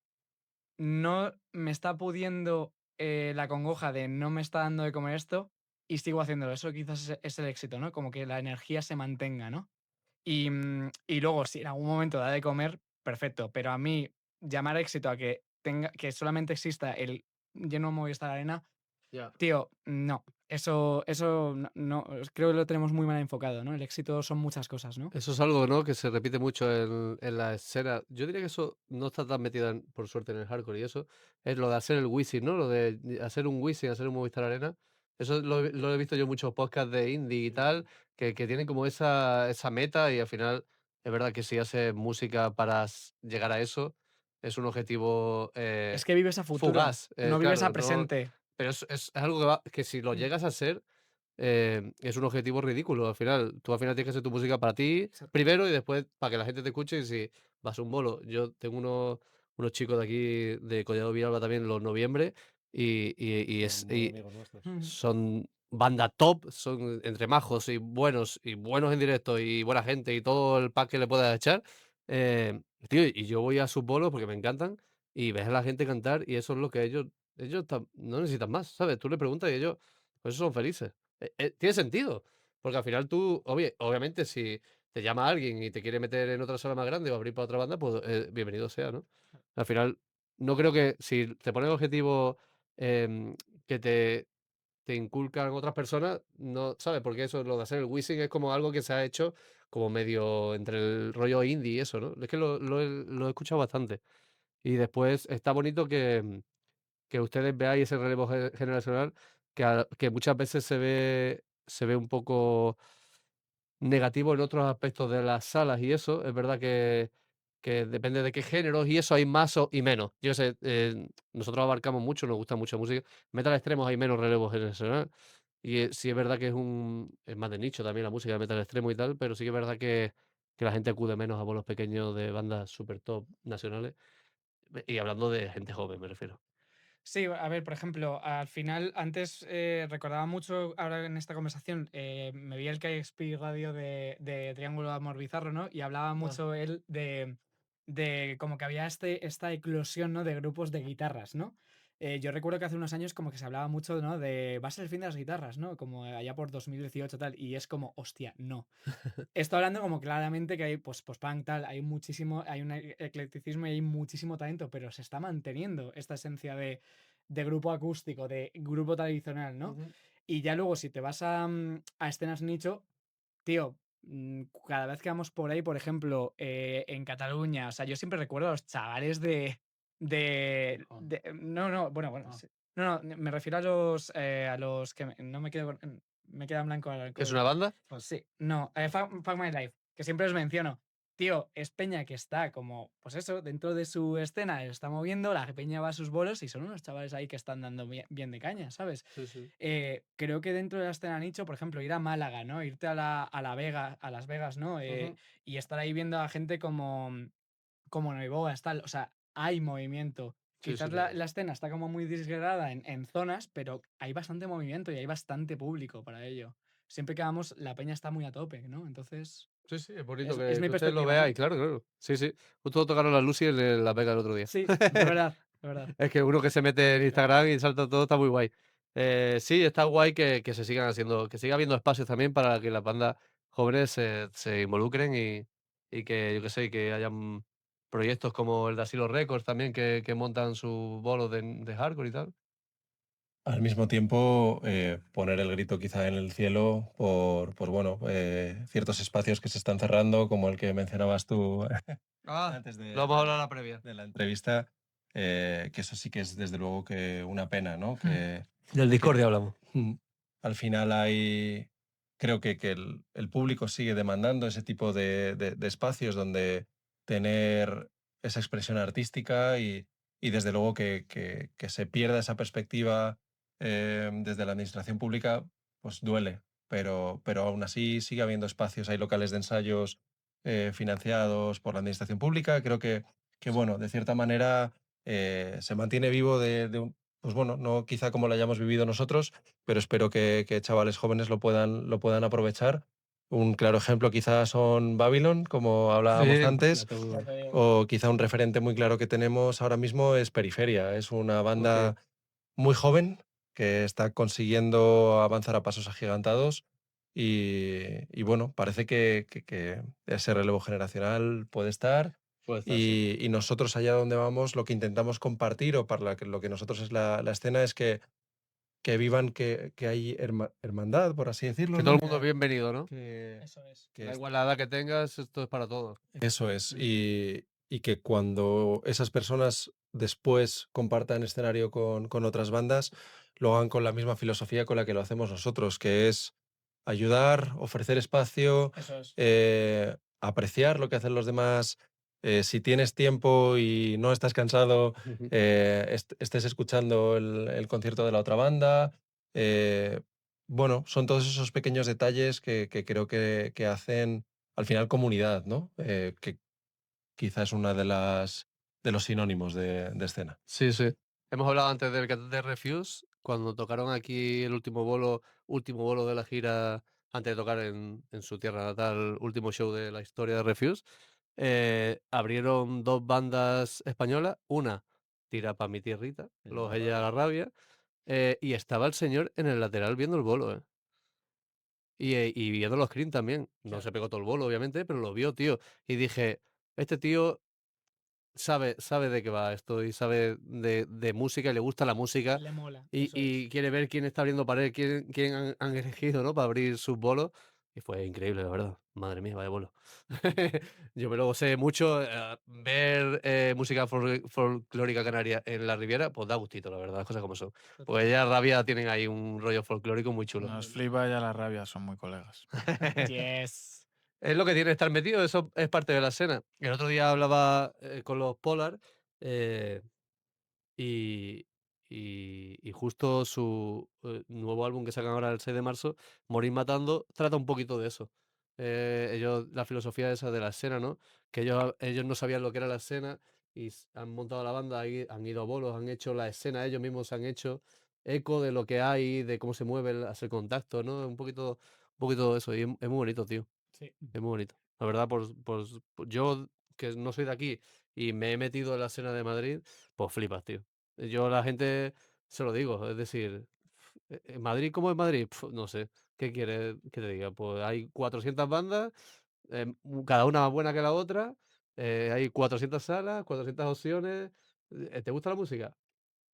no me está pudiendo la congoja de no me está dando de comer esto y sigo haciéndolo. Eso quizás es el éxito, ¿no? Como que la energía se mantenga, ¿no? Y luego, si en algún momento da de comer, perfecto. Pero a mí, llamar éxito a que solamente exista el lleno Movistar Arena, Ya. tío, no. Eso creo que lo tenemos muy mal enfocado, ¿no? El éxito son muchas cosas, ¿no? Eso es algo, ¿no? Que se repite mucho en la escena. Yo diría que eso no está tan metido, por suerte, en el hardcore y eso. Es lo de hacer el Wisin, ¿no? Lo de hacer un Wisin, hacer un Movistar Arena. Eso lo he visto yo en muchos podcasts de indie y tal, que tienen como esa meta y al final es verdad que si haces música para llegar a eso, es un objetivo Es que vives a futuro, fugaz, no vives a claro, no, presente. pero es algo que si lo Mm, llegas a ser es un objetivo ridículo al final. Tú al final tienes que hacer tu música para ti exacto. primero y después para que la gente te escuche y si vas a un bolo. Yo tengo unos chicos de aquí de Collado Villalba también los noviembre Son muy amigos nuestros. Mm. son banda top, son entre majos y buenos en directo y buena gente y todo el pack que le puedas echar. Tío, y yo voy a sus bolos porque me encantan y ves a la gente cantar y eso es lo que ellos no necesitan más, ¿sabes? Tú le preguntas y ellos pues son felices. Tiene sentido, porque al final tú, obviamente, si te llama alguien y te quiere meter en otra sala más grande o abrir para otra banda, pues bienvenido sea, ¿no? Al final, no creo que si te pones objetivos que te inculcan otras personas, no, ¿sabes? Porque eso, lo de hacer el Wisin es como algo que se ha hecho como medio entre el rollo indie y eso, ¿no? Es que lo he escuchado bastante. Y después está bonito que ustedes veáis ese relevo generacional que muchas veces se ve un poco negativo en otros aspectos de las salas y eso. Es verdad que depende de qué géneros y eso hay más y menos. Yo sé, nosotros abarcamos mucho, nos gusta mucha música. Metal extremos hay menos relevo generacional. Y sí es verdad que es más de nicho también la música de metal extremo y tal, pero sí que es verdad que la gente acude menos a bolos pequeños de bandas super top nacionales. Y hablando de gente joven, me refiero. Sí, a ver, por ejemplo, al final, antes recordaba mucho, ahora en esta conversación, me vi el KXP Radio de Triángulo de Amor Bizarro, ¿no? Y hablaba mucho él de como que había esta eclosión, ¿no? De grupos de guitarras, ¿no? Yo recuerdo que hace unos años como que se hablaba mucho, ¿no? De va a ser el fin de las guitarras, ¿no? Como allá por 2018 tal. Y es como, hostia, no. Estoy hablando como claramente que hay, pues punk tal, hay muchísimo, hay un eclecticismo y hay muchísimo talento, pero se está manteniendo esta esencia de grupo acústico, de grupo tradicional, ¿no? Ujú. Y ya luego, si te vas a escenas nicho, tío, cada vez que vamos por ahí, por ejemplo, en Cataluña, o sea, yo siempre recuerdo a los chavales no, no, bueno, Ah. sí. No, no, me refiero a los que no me quedo, me queda en blanco ahora. ¿Es una banda? Sí, no, Fuck My Life, que siempre os menciono. Tío, es peña que está como, pues eso, dentro de su escena, está moviendo, la peña va a sus bolos y son unos chavales ahí que están dando bien de caña, ¿sabes? Sí, sí. Creo que dentro de la escena nicho, por ejemplo, ir a Málaga, ¿no? Irte a la Vega, a Las Vegas, ¿no? Ujú. Y estar ahí viendo a gente como Noibogas, tal. O sea, hay movimiento. Sí, sí, Quizás claro. la escena está como muy disgregada en zonas, pero hay bastante movimiento y hay bastante público para ello. Siempre que vamos, la peña está muy a tope, ¿no? Entonces, Sí, sí, es bonito es que mi ustedes lo perspectiva, ¿no? veáis, claro, claro. Sí, sí. Justo tocaron la Lucy en La Vega el otro día. Sí, de verdad, de verdad. Es que uno que se mete en Instagram y salta todo está muy guay. Sí, está guay que se sigan haciendo, que siga habiendo espacios también para que las bandas jóvenes se involucren y que, yo qué sé, que hayan proyectos como el de Asilo Records también que montan sus bolos de hardcore y tal. Al mismo tiempo, poner el grito quizá en el cielo por bueno, ciertos espacios que se están cerrando, como el que mencionabas tú Ah, antes lo hemos hablado en la previa. de la entrevista, que eso sí que es desde luego que una pena, ¿no? Del Que Discordia hablamos. al final hay, creo que el público sigue demandando ese tipo de espacios donde tener esa expresión artística y desde luego que se pierda esa perspectiva desde la administración pública, pues duele, pero aún así sigue habiendo espacios, hay locales de ensayos financiados por la administración pública, creo que bueno, de cierta manera se mantiene vivo pues bueno, no quizá como lo hayamos vivido nosotros, pero espero que chavales jóvenes lo puedan aprovechar. Un claro ejemplo quizás son Babylon, como hablábamos Sí, antes, está muy guay. o quizá un referente muy claro que tenemos ahora mismo es Periferia. Es una Ok. banda muy joven que está consiguiendo avanzar a pasos agigantados y bueno, parece que ese relevo generacional puede estar Puede estar, sí. y nosotros allá donde vamos lo que intentamos compartir o para lo que nosotros es la escena es que vivan que hay hermandad, por así decirlo, Que todo ¿no? el mundo es bienvenido, ¿no? Eso es. Que Da igual la edad que tengas, esto es para todos. eso es. Y que cuando esas personas después compartan escenario con otras bandas, lo hagan con la misma filosofía con la que lo hacemos nosotros, que es ayudar, ofrecer espacio, Eso es. apreciar lo que hacen los demás. Si tienes tiempo y no estás cansado, estés escuchando el concierto de la otra banda. eh, bueno, son todos esos pequeños detalles que creo que hacen al final comunidad, ¿no? Que quizás es una de los sinónimos de escena. Sí, sí. Hemos hablado antes del de Refuse, cuando tocaron aquí el último bolo de la gira, antes de tocar en su tierra natal, último show de la historia de Refuse, abrieron 2 bandas españolas, una tira para mi tierrita, los Ella la Rabia, y estaba el señor en el lateral viendo el bolo, ¿eh? Y viendo los Cream también. No se Claro. pegó todo el bolo, obviamente, pero lo vio, tío. Y dije: "Este tío sabe de qué va esto y sabe de música y le gusta la música Le mola, y eso es. y quiere ver quién está abriendo pared, quién han elegido, ¿no?, para abrir sus bolos, y fue increíble, la verdad. Madre mía, vaya bolo. Yo me lo sé mucho, ver, música folclórica canaria en la Riviera, pues da gustito, la verdad, las cosas como son. Pues ya Rabia tienen ahí un rollo folclórico muy chulo. Nos flipa ya la rabia, son muy colegas. Yes. Es lo que tiene estar metido, eso es parte de la escena. El otro día hablaba, con los Polar, eh Y y justo su, nuevo álbum que sacan ahora el 6 de marzo, Morir Matando, trata un poquito de eso. Ellos la filosofía esa de la escena, ¿no? Que ellos no sabían lo que era la escena y han montado la banda, han ido a bolos, han hecho la escena, ellos mismos se han hecho eco de lo que hay, de cómo se mueve el hacer contacto, ¿no? Un poquito de eso y es muy bonito, tío, Sí. es muy bonito. La verdad, yo, que no soy de aquí y me he metido en la escena de Madrid, pues flipas, tío. Yo a la gente se lo digo, es decir, ¿en Madrid cómo es Madrid? No sé, ¿qué quieres que te diga? Pues hay 400 bandas, cada una más buena que la otra, hay 400 salas, 400 opciones. ¿Te gusta la música?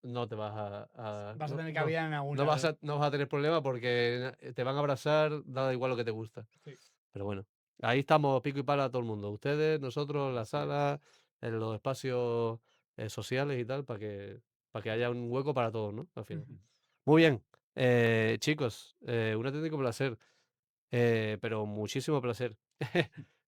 No te vas Vas a no, tener no, cabida en no alguna. no vas a tener problema porque te van a abrazar, da igual lo que te gusta. Sí. Pero bueno, ahí estamos pico y pala todo el mundo. Ustedes, nosotros, la sala, en los espacios sociales y tal, para que haya un hueco para todos, ¿no? Al final. Muy bien, chicos, un auténtico placer, pero muchísimo placer.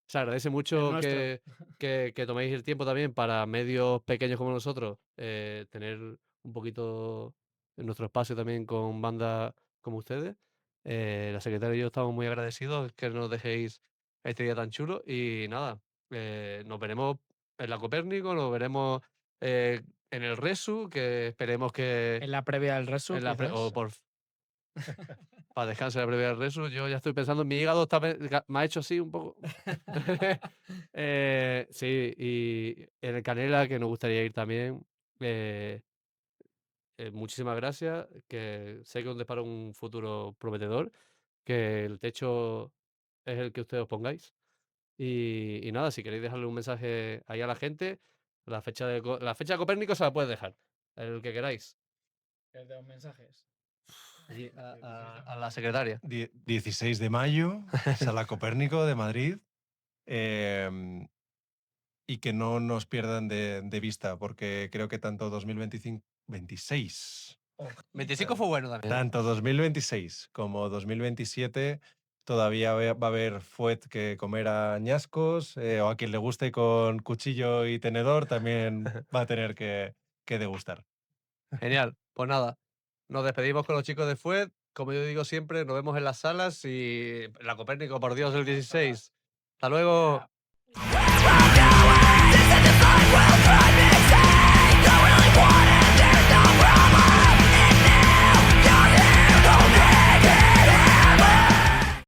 Se agradece El mucho nuestro. que toméis el tiempo también para medios pequeños como nosotros, tener un poquito en nuestro espacio también con bandas como ustedes. La secretaria y yo estamos muy agradecidos que nos dejéis este día tan chulo y nada, nos veremos en la Copérnico, nos veremos en el Resu, que esperemos que En la previa del Resu, en la pre- o quizás. por para descansar la previa del Resu. Yo ya estoy pensando, mi hígado está, me ha hecho así un poco. Sí, y en el Canela, que nos gustaría ir también. eh, muchísimas gracias, que sé que os depara un futuro prometedor, que el techo es el que ustedes os pongáis. Y nada, si queréis dejarle un mensaje ahí a la gente, la fecha de Copérnico se la puedes dejar, el que queráis. El de los mensajes. Allí, a la secretaria. 16 de mayo, Sala Copérnico de Madrid. em, y que no nos pierdan de vista, porque creo que tanto 2025, 26, 25 fue bueno también. tanto 2026 como 2027 todavía va a haber fuet que comer añascos, o a quien le guste con cuchillo y tenedor también va a tener que degustar. Genial. Pues nada, nos despedimos con los chicos de FUED. Como yo digo siempre, nos vemos en las salas y en la Copérnico, por Dios, el 16. Hasta luego. Yeah.